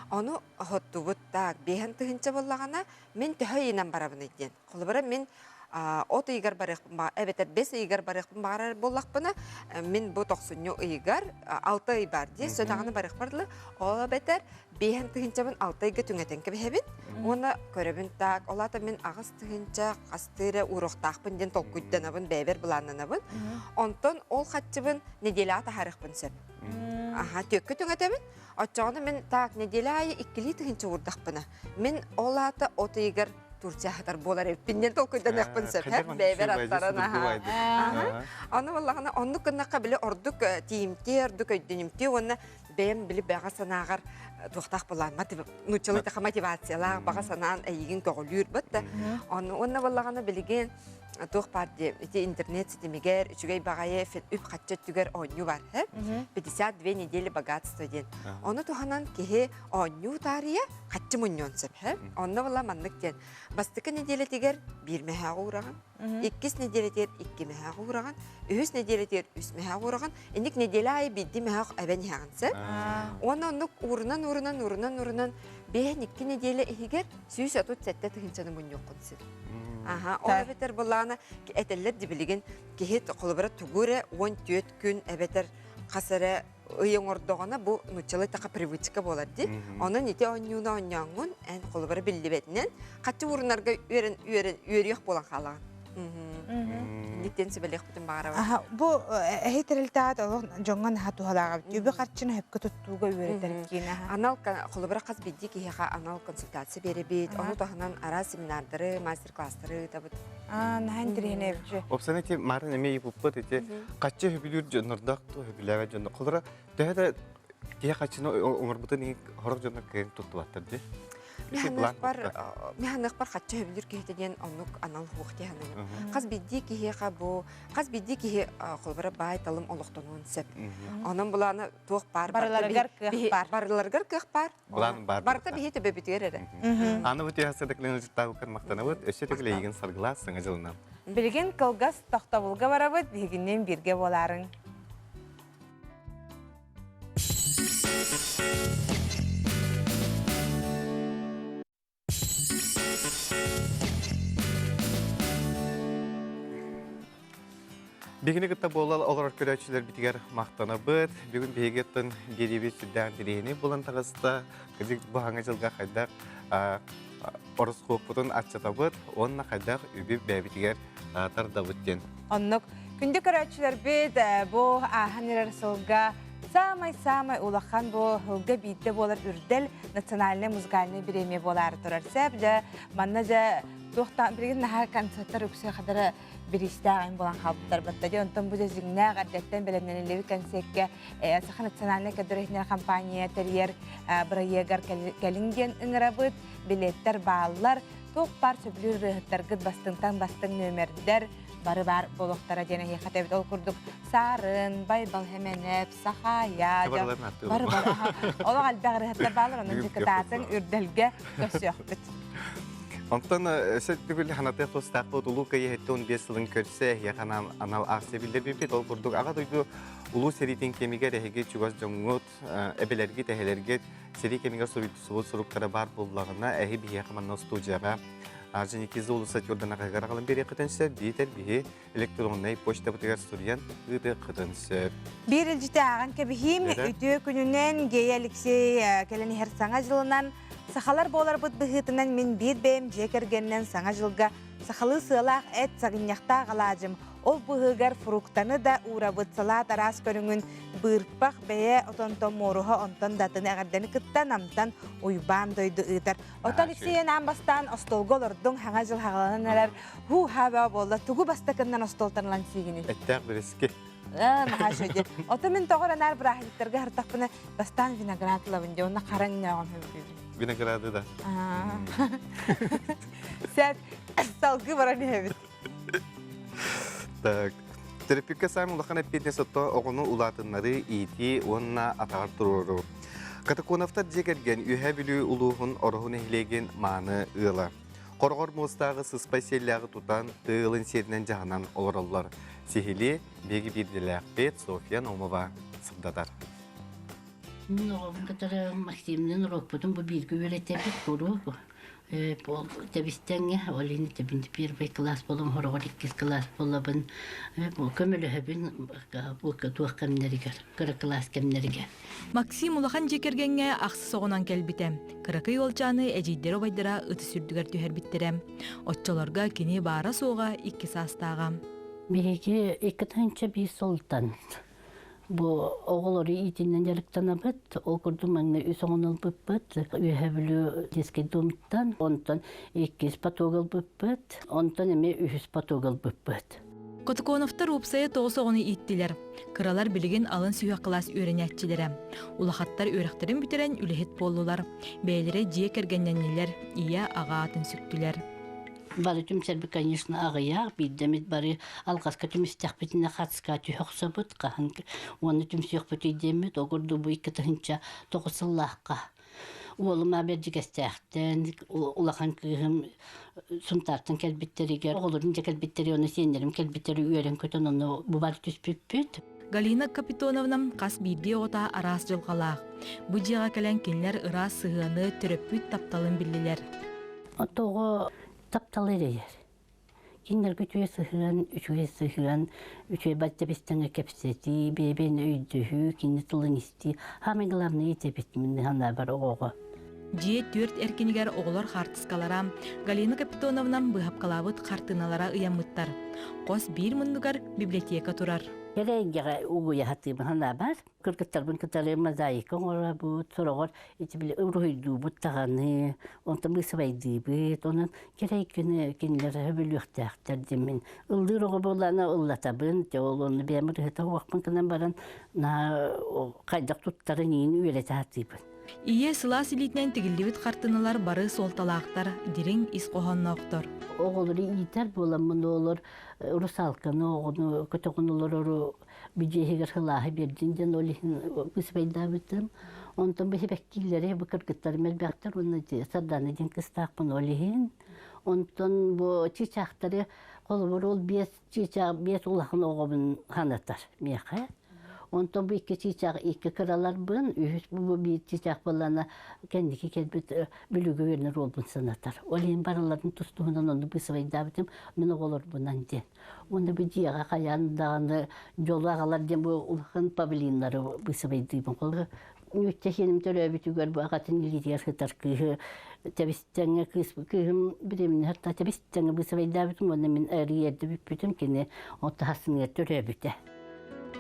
Оны хоттубут так бehen тыгынча боллагана мен төһө инан барабын ден. Холбара мен Оты игар барықпын, әбетер 5 игар барықпын бағарар болақпына, мен бұл 90 игар 6 ай бар дей, сөйтағаны барық бардылы, ол әбетер 5 түгіншабын 6 айға түңетен кебехебін, оны көребін так, олата мен ағыз түгінші қастыры ұрықтақпын ден толқүйденабын, бәйбер бұланынабын, онтон ол қатшыбын неделі ата харықпын сөп. Төккі түңетемін, отчағыны мен так неделі айы 2 түгінші ұрдақпына, мен олата оты игар Турция хатар болар еппинден толкуйдан яқпын сөп, бәйбер аттарын. Оны болағына, онны күннаққа білі ордық тиімте, ордық өйденімте, оны бәйім білі бәға санағар туқтақ болан, нұчылы тақа мотивациялар, бәға санағын әйігін көғілір бұтты. Оны болағына білеген тух парди эти интернет сетемигер үчүгей багае үп катча түгер оню бар, 52 недели богатства ден. Оны туханан кеге оню тария катчы муньонсып, онны була маннык ден. Бастыкы неделе тигер 1 мехага ураган, 2 неделе тигер 2 мехага ураган, 3 неделе тигер 3 мехага ураган, эник неделе ай 1 мехага әбен хагынсы. Оны урынан 5 неделе игер сүйс атут сәтте тыгынчаны муньоккунсы. Ол әбетер болағына әтелер дебілеген кехет қолыбыра түгірі 14 күн әбетер қасыры ұйың ордоғана бұл нұчылы тақа привычка болар де. Оны нете онюна оняңын ән қолыбыра білді бәтінен қатшы ұрынарға үйерек болан қалаған. Неттен сөбәлек бұтын бағара бар.
Бұл әйтерілтәғат жоңған хатуғалаға үбі қарчыны хөпкі тұттуға үйретер кейін.
Анал қолыбыра қаз бедді кейіға анал консультация бере бет, оны тұғынан ара семинардары, мастер-кластары табыт.
Нәхін дірейін әбіжі.
Опсан әте марын әме епіппіт әте қатшы хөбілер жонырдақ хөбіліға жоныр. Қолыра дәді кейі қатшыны оңыр бұтын хорық жоныр кәрін тұтты баттыр де?
Механық бар қатшы хөбілер кейтеден онық анал хуқты ханығы. Қаз бедді кейіға бұл, қаз бедді кейі қолбара бай талым олықтануын сөп. Оның бұланы тоқ бар.
Барыларғар көх бар.
Барыларғар көх бар.
Бұланы бар.
Барыта бейі төбе бітігер әрі.
Аны бұты ясыдықлының жыттағы өкін мақтаны бұд, өші төгілі еген сарғыла сыңа жылынан.
Білген қылғас тоқтабылға бара бұд, бігінен бірге боларың.
Бигини кытта болал олар көрәчілер битигер мақтана быт. Бүгін бейгеттін геребе сүрдән дирейіне болан тағыста кізік бұхаңа жылға қайдақ орыс қоқпытын атчата быт. Онына қайдақ үбі бәбітігер тарда бұттен.
Оннық күнді көрәчілер бет бұл аханерер сылға самай улахан бұл хылға бейді болар үрдел национальный музыкальный премия болар тұрар сәбді. Манна жа тоқтан бірген наға концерттар үксі қадары бірістағын болан қалбыттар баттады. Онтан бұл жезігіне ғардеттен білімненелері концертке Саха национальный кәдірехнер компания терьер бірайегар кәлінген үңірі бұд, билеттер бағалар, тоқ бар сөбілер рыхыттарғыд бастыңтан бастың нөмердер, бары бар болуқтара дене хатебет ол күрдік сарын, байбал хеменеп, сахая, бары бар. Олы қалбақ рыхыттар бағалар, оның жекітатын үрділге көсі өқтіт.
Онтан сөт бүгіл ханатық тостақ бұд ұлу кайы хетті 15 жылын көрсе, яқанан анал ақсы білдер бейбет, ол күрдік аға дойду ұлу серитін кемігер әйге чугаз жоңғыт, әбелерге, тәхелерге сери кемігер сұруқтары бар болағына әйі бейе қаманна студияға Аржын екізі ұлыса түрден ағайғар ағалын бере қытынсы, бейтер бейе электронный почта бұтығар студиян ұйды қытынсы.
Bir ilcite ағын кәбіхим, үті күнінен Гей Алексей кәліні хер саңа жылынан сақалар болар бұд бұғытынан мен бір бәйім жекергеннен саңа жылға сақалы сылақ әт сағыняқта ғалажым. Ол бұғығар фруктаны да ұра бұтсалат арас көріңін бұрпақ бәе отонтон моруға онтон датыны ағарданы күттан амтан ұйбан дойды ұйтар. От Алексейен амбастан остолғы олырдың хаңа жыл хағаланын әрер ху хаба болды тұғы бастакыннан остолтанлан сигіні.
Әттәқ бір еске.
Наға шөйде. Оты мен тоғыран әр бір ахиліктерге хартақпыны бастан виноград лавынде, оны қаран нағын хөбірді.
Винограды да.
Сәт салғы баран хөбірді.
Так. Терапевтка сами улахан әппетіне сотто оғыны улатынлары ити онына атағар тұруру. Катаконовтар жекерген үйә білі улуғын орғын әйлеген маны ұйла. Қорғыр мұстағы сыспай селләғы тұтан тығылын серінен жағынан оларалар. Сехілі бегі бірділі әқпет София Номова сұрдадар.
Мен оғын қатары Максимнен ұрақпыдың бұл біргі өлетебет көру. Бұл тәбістәңе, олені тәбінді первый класс болым, хорғыр 2 класс болабын. Бұл көмілі хөбін бұл туақ кәмнерігер, қыры класс кәмнерігер.
Максим улахан жекергенге ақсы соғынан кәлбітем. Қырақы олчаны әжейдері байдыра ұты сүрдігер түйер біттерем. Отчаларға кені бара соға 2 састағам.
Беге 2-тінші бір солтан. Бұл оғылары итінен järіктен абыт, ол күрді мәңні үсоңын бұппыт, үйәбілі деске домыттан, онтан 2 патогал бұппыт, онтан әме 3 патогал бұппыт.
Котоконовтар ұпсайы тоғысоғыны иттілер. Кыралар білген алын сүйе қылас өренетчілері. Улахаттар өріқтерін бітерен үліхет болулар. Бәйлері жие кергенненелер, ия аға атын сүктілер.
Бары түмсәрбі, конечно, ағыяқ, биддемет бары алғасқа түмістәқ бітіне қатысқа түйіқса бұд, қағын оны түмсіқ бұт едемет, оғырды бұй кітігінші тоғысыллаққа. Олым әбердігістәқтен, улақан күйім сұмтартын кәлбеттерігер, оғылырын же кәлбеттері, оны сенерім кәлбеттері үйерін көтін, оны бұбар түспіп бүт.
Галина Капитоновнам қас бірде ота арас жылғалақ. Бұдияға кәлен кенлер ырас сығаны түріппіт тапталын білілер.
Отоғы тапталы дейер. Киндер күтуе сыхыран, үчуе баттабестіңі кәпсеті, бебен өйдіхі, кинді тылын істі. Хамы главны етебетімін хана бар оғығы.
Жие 4 әркенігер оғылар қартысқалара, Галина Капитоновнам бұхапқалабыт қартыналара ұямыттар. Қос 1 мұндығар библиотека тұрар.
Керегеге угуя хатым хана бар. Кыргыттарбын кытары мозаика ора бу сорогор ити биле уройду буттаганы, онта мысыбайды бит, онан керегене кинлер хөбөлүктәктер демен. Ылдырыгы болана ыллатабын, жолону бемир хета вакпын кынан баран на кайдак туттарын ин үйрете хатыбын.
Ие сыла силитнен тигилдибит картыналар бары солталаактар, дирең ис кохонноктор.
Оғылары итер боламын олар русалканы оғыны көтіғынулар бүджейгер хылағы бердінден олихін күспейді бітім. Онтан бәхі бәккейлері бұқыргыттар мәлбәқтар, оны сарданы ден кыстақпын олихін. Онтан бұл чичақтары қолы бір ол 5 улағын оғабын ханатар меқы. Ondan bu iki çiçek iki kıralar bın, ühüs bu bir çiçek balana kendiki kelbet bülügü verir olbun sanatar. Olayın baraların tustuğundan onu bir sıvayı davetim, bunu olur bundan diyen. Onda bir ciğe kayan dağını yolu ağalar diyen bu ulakın pavilinları bir sıvayı duyma kolu. Nühteşenim töröbütü gör bu ağatın ilgiye sıtar kıhı. Tabistenge kıhım biremin hatta tabistenge bir sıvayı davetim onu min ayrı yerde büpütüm ki ne o tahsını töröbüte.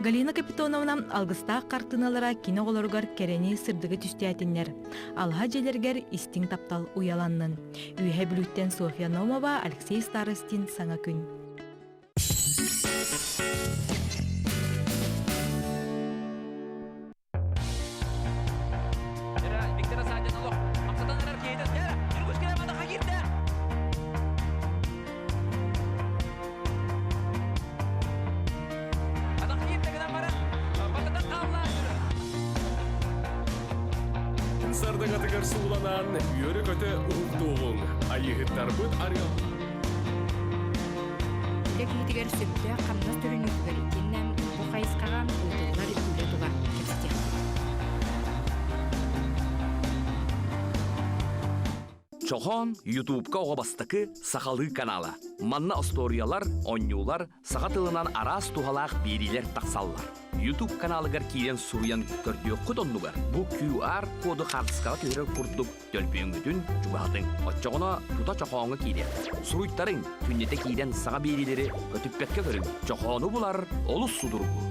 Галина Капитоновна алгыстаах картыналара кино олоргар керени сырдыгы түстәтиннер. Алха желергер истиң таптал уяланнын. Үйе бүлүттен Софья Номова, Алексей Старостин саңа күн.
Сардыгатыгар сууланан үйөрі көті ұлтуғын. Айығыттар бұд арыал.
Кекетигер сөпті қамнас түрін үкбір. Кеннен бұқайысқаған ұлтуғылар үлі тұға кепсте.
Чохон YouTube-ка оғабастықы Сақалы каналы. Манна историялар, онюлар, саға тылынан арас тухалақ берилер тақсаллар. YouTube каналыгар киен суруян көрдіе құтонлугар. Бұ QR коды қағысқаға көрер күрдік төлпейінгітін жүбағдың. Отчоғына тута чоқоңы кейдер. Суруйттарың түннеті кейден саға берилері көтіппетке көрін. Чоқоны бұлар олыс судыр бұл.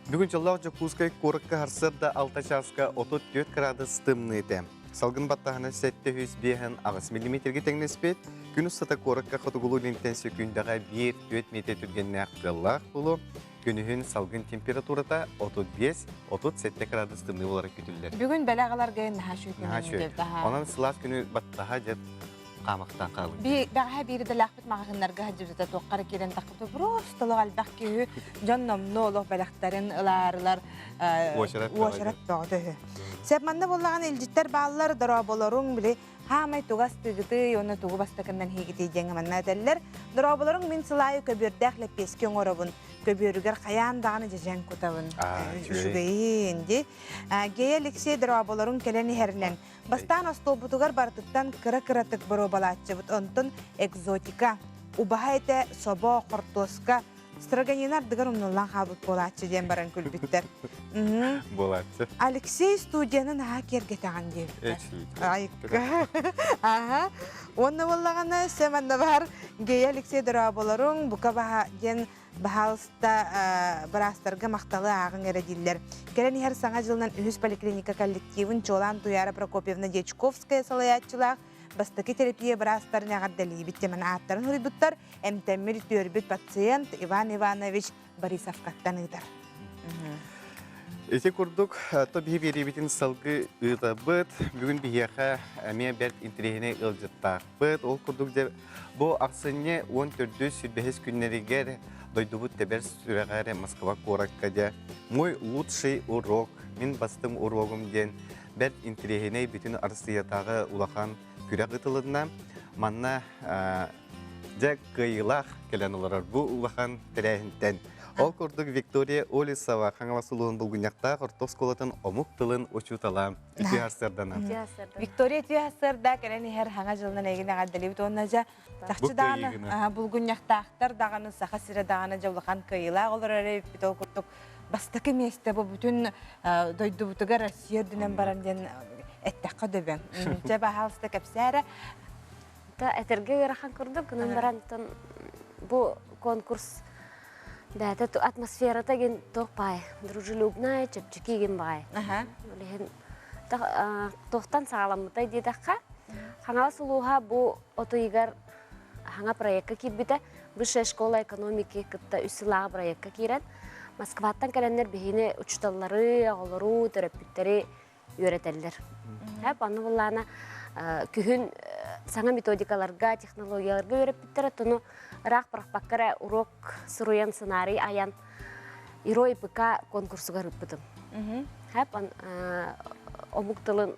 Бүгін жыллақ Жокускай корыққа харсырда 6 часка 34 градус тымныйды. Салгын баттағына 705 ағыс миллиметрге теңнеспет, күн ұстата корыққа қытығылу лентенсі күндіға 1-4 метр түргенне ақпыллақ болу, күнігін салгын температурата 35-37 градус тымны олары күтілдер.
Бүгін бәләғалар ғайын наға шүйт.
Онан сылас күні баттаға жет қамақтан қалың.
Бәғә берді лақпыт мағағынларға жүзді тоққары келен тақыпты бұрыстылық албақ күйі жан номны олық бәләқтарын ұларылар уашырат бәғді. Сәпманда болаған елжіттер бағылар дұра боларың біле хамай туғас тұғыты, оны тұғы бастықыннан хегеті жеңі манна әдәлілер. Дұра боларың мен сылайы көбірдәқ ләпескен орабын, көбірігер қаяндағаны жәжән көтабын. Жүгейінді. Гей Алексей дұра боларың келені әрінен. Бастан остолбутугар бартыттан кыра-кыратык бұру балатчы бұт онтын экзотика. Убахайте собо қортоска. Страганинар дығыр ұмнылан қабыт болатчы ден баран күлбіттер.
Болатчы.
Алексей студияның аға кергетаған деп. Айыққа. Оны болағаны сөмінді бар. Гей Алексей дұра боларың бұқа баға ден Бахалста барастарға мақталы ағын әрәділер. Кәрін әр саңа жылынан үхіс поликлиника коллективін Чолан Туяра Прокопьевна Дечковская салаятчылақ бастықы терапия барастарын ағардалі біттемін аттарын ғырыбыттар әмтәмір түрбіт пациент Иван Иванович Борисовкаттан ұйдар.
Эти курдук то бихи беребитин салгы ыда быт, бүгін бихиаха әме бәрт интерегіне ылжыттақ быт. Ол курдук де бұл ақсыне 14 сүрбехес күннерігер дойдубут тебер сүрәғәрі Москва кораккаде. Мой лучший урок, мен бастым урогым ден бәрт интерегіне бүтін арсыятағы улахан күрәк ытылыдына. Манна жа кыйлақ келен оларар бұл улахан тәрәхінтен. Ол күрдік Виктория Олисова қаңаласылуын бұлгыняқта қортос колатын омук тылын ұчутала үті арсырдана.
Виктория үті арсырда кәрәні әр хаңа жылынан әйгіне ғаддалі бұт онына жа тақчы дағаны бұлгыняқтақтар дағаны сақа сірі дағаны жаулыған кайыла олар әрі біт ол күрдік бастықы месті бұл бүтін дойды бұтыға Россиядынан баран ден әттәққа дөбен. Жа бағалысты кәпсәрі.
Әтірге өріқан күрдік, күнін баран бұл конкурс да, это атмосфера таген тохпай, дружелюбная, чепчики ген бай. Тохтан сагаламытай дедаққа. Хаңала сулуға бұл отойгар хаңа проектка киббіті, высшая школа экономики кытта үсілаға проектка кирен. Москваттан кәләнлер бейіне учталлары, ағылыру, терапевттері үйретелдер. Аны бұллана күхін саңа методикаларға, технологияларға үйретпеттері, тұны Рах прахпаккара урок суруян сценарий аян Ирой ПК конкурсуга рыппытым. Хэп омук тылын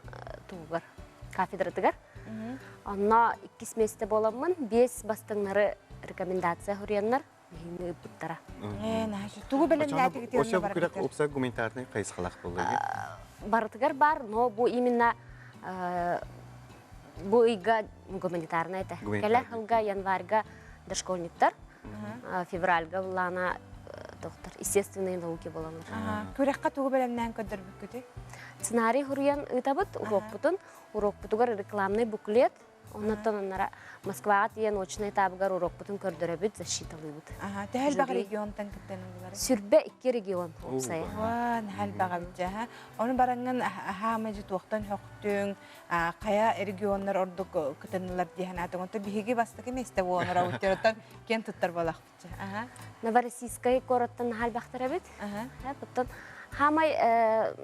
тугар кафедратыгар. Онна 2 месте боламын, 5 бастыңнары рекомендация хүреннер, бейіні бұттара.
Тугу белен нәтиге тиyorlar
Ошо бүкүрөк опса гуманитарный кайсыкалак болду.
Барытыгар бар, но бу именно бу ига гуманитарный это. Келер хылга январьга дошкольниктар, февральга булана доктор естественные науки боламыр.
Күрәккә тугу белен нән көдер бүкүти.
Сценарий хүрен ытабыт урок бутугар рекламный буклет. Оннан аннара Москвага тиен очный табыгар урок бутун көрдөрөбүт, защиталыбыт.
Тәһәл баг регионтан киттен булар.
Сүрбе 2 регион опсая.
Ва, нәһәл бага бит. Оны баранган хамаҗы туктан хоктың, кая регионнар ордук китенләр диһән атың. Онта биһиге бастыгы месте булар аутердан кен туттар балак бит.
Новороссийская короттан нәһәл бактыра бит. Буттан хамай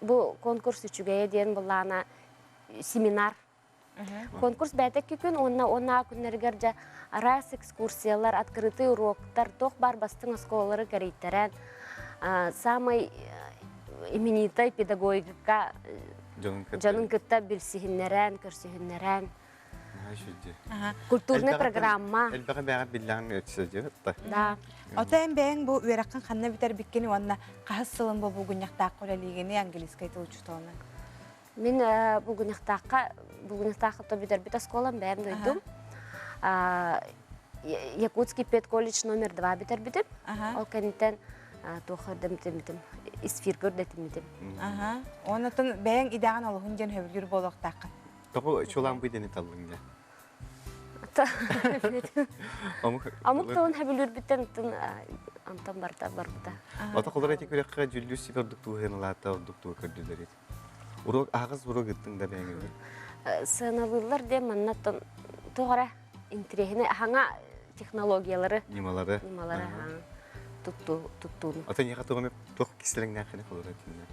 бу конкурс үчүгә диен булана семинар. Конкурс бәтек күн, онна күннәргәр жа арас экскурсиялар, открытый уроктар, тох бар бастың осколары кәрейтерән, самый именитай педагогика жанын кытта билсихиннәрән, көрсихиннәрән. Культурный программа.
Элбәгә бәгә биллән өтсәҗә.
Да.
Отайм бәң бу үрәккән ханна битәр биккәне онна кахсылын бу гүньяктаа көләлигене английский тылчытона.
Мен бүгүнүктакка тобидер бит осколам бәрін дойдум. Якутский педколледж номер 2 битер битим. Ол кенитен тохырдым тимитим. Исфир көрдетим битим.
Онотон бәң идаган алгын жен хөбүр болоктакка.
Тобу чулан бүйдени таллыңга.
Амук тон хөбүр биттен антан барта.
Ата колор әйтә күрәккә җүллүс сибердүктү хеналата дүктү көрдүләр. Урок агыз урок иттиң да бәңгә.
Сыналылар де маннаттан тоғара интерехіне хаңа технологиялары.
Нималары.
Туттуын.
Ата неға тоғаме тоқ кесілің нәқіне қолыр әтінде?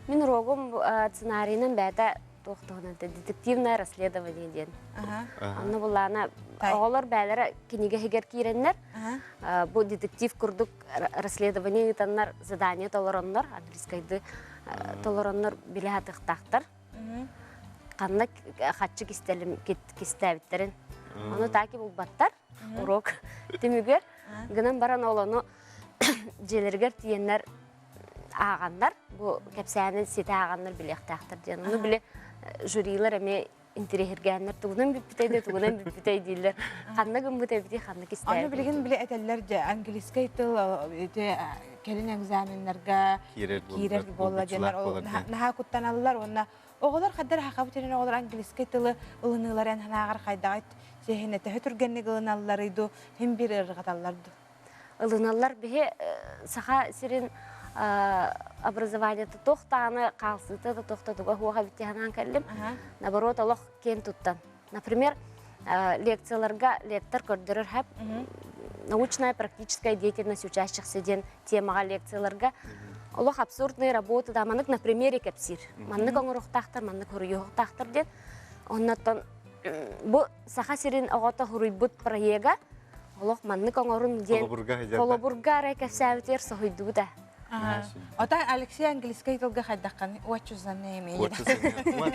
Мен рогым сценарийнын бәті тоқтығынан детективное расследование ден. Анны бұллана оғылар бәлері кенеге хегер кейренлер. Бұл детектив күрдік расследование етанлар задание толоронлар, английскайды толоронлар біле атықтақтар. Қанна қатшы кестәбіттерін. Оны таки бұл баттар, урок темігер. Гынан баран оланы желергер тиенлер ағандар. Бұл кәпсәнін сеті ағандар білектақтыр ден. Оны біле жюрилер әме интерегергенлер. Туғынан бүппітейді, туғынан бүппітейдейлер. Қанна күн бүппітейді, қанна кестәбіттерін.
Оны білген біле әтәлілер английскай тыл келін экзамендерге кирер болла денер. Наха күттан алылар, онна оғылар қаддар хақабытенен оғылар английскай тылы ұлынылар әнханағар қайдағайт жехіне тәхі түргеннегі ұлыналылар үйді, hem bir ырғаталларды.
Ұлыналар бе сақа сирен образованияты тоқтаны, қалсыты да тоқтатуға хуаға біттіғанан кәлім. Наоборот, олық кен туттан. Например, лекцияларға лектор көрдірір әп, научная практическая деятельность учащихся ден темаға лекцияларға олық абсурдный работа да маннык на примере кәпсир. Маннык оңырықтақтыр, маннык хұрыйықтақтыр ден. Оннаттан бұл сақа сирен оғата хұрыйбыт проега олық маннык оңырын ден Колобурга рай кәпсәвітер соғыйду да.
Ота Алексей английский тылға қайдаққан. What's your name?
1,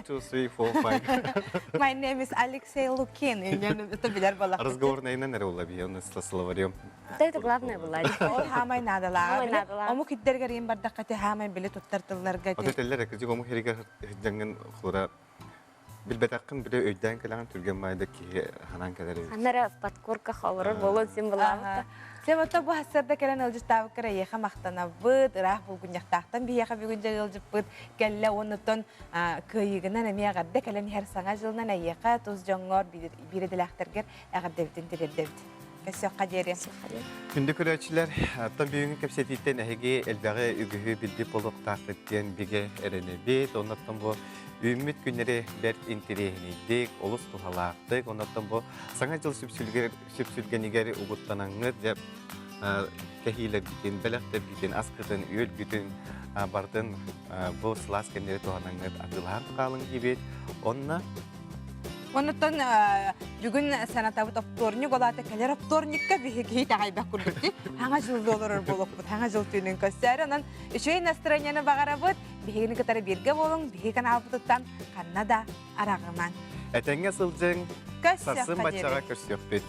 2, 3, 4, 5.
My name is Alexey Lukin. Это билер бала.
Разговор на инен раула бия, он со словарем.
Это главное было.
Ол хамай надала. Ому киддергер ем бардаққаты хамай биле туттартыларға.
Ота теллер әкізі ому херігер жаңын құлыра билбетаққын біле өйден кәләңін түрген майда ки ханан кәдәрі.
Ханара подкорка қалырыр болын сен бұлағықты.
Себота бу хасарда келен ылжыстабы кірейеха мақтана бұд, ырақ бұл күнjақтақтан бейеха бүгінжі ылжып бұд, кәлі онытын күйігінен әме ағарды кәлен әр саңа жылынан әйеқа тұз жоңғар биреділәқтергер әғардевден дерелдевді. Көсіоққа дере.
Күнді көрәтшілер, аттан бүйіңі кәпсететтен әйге әлбәғі үгігі білді болық тақыттен біге әріне бет, онаттан бұл Үміт күнері бәрт интерегінейдік, олыс тұхалақтық, онаттан бұл саңа жыл сүпсүлгенігері ұғыттанаңыз деп кәхейлер бітен, бәліқтер бітен, асқыдын, өл бүтін бардың бұл сылас кәндері тұханаңыз атылған қалың кебет.
Оннан бүгін санатабыт опторник олаты кәлер опторникка бігей тағайбақ күрдікті. Хаңа жылды олырыр болып бұд, хаңа жыл түйінің көстері. Онан үшей настроенияны бағара бұд, бігейіні кітары берге болың, бігей канал бұдыттан қанна да арағыман.
Әтәңе сылжың,
Көссөк
сарсын
қадері.
батшаға көрсөкпет.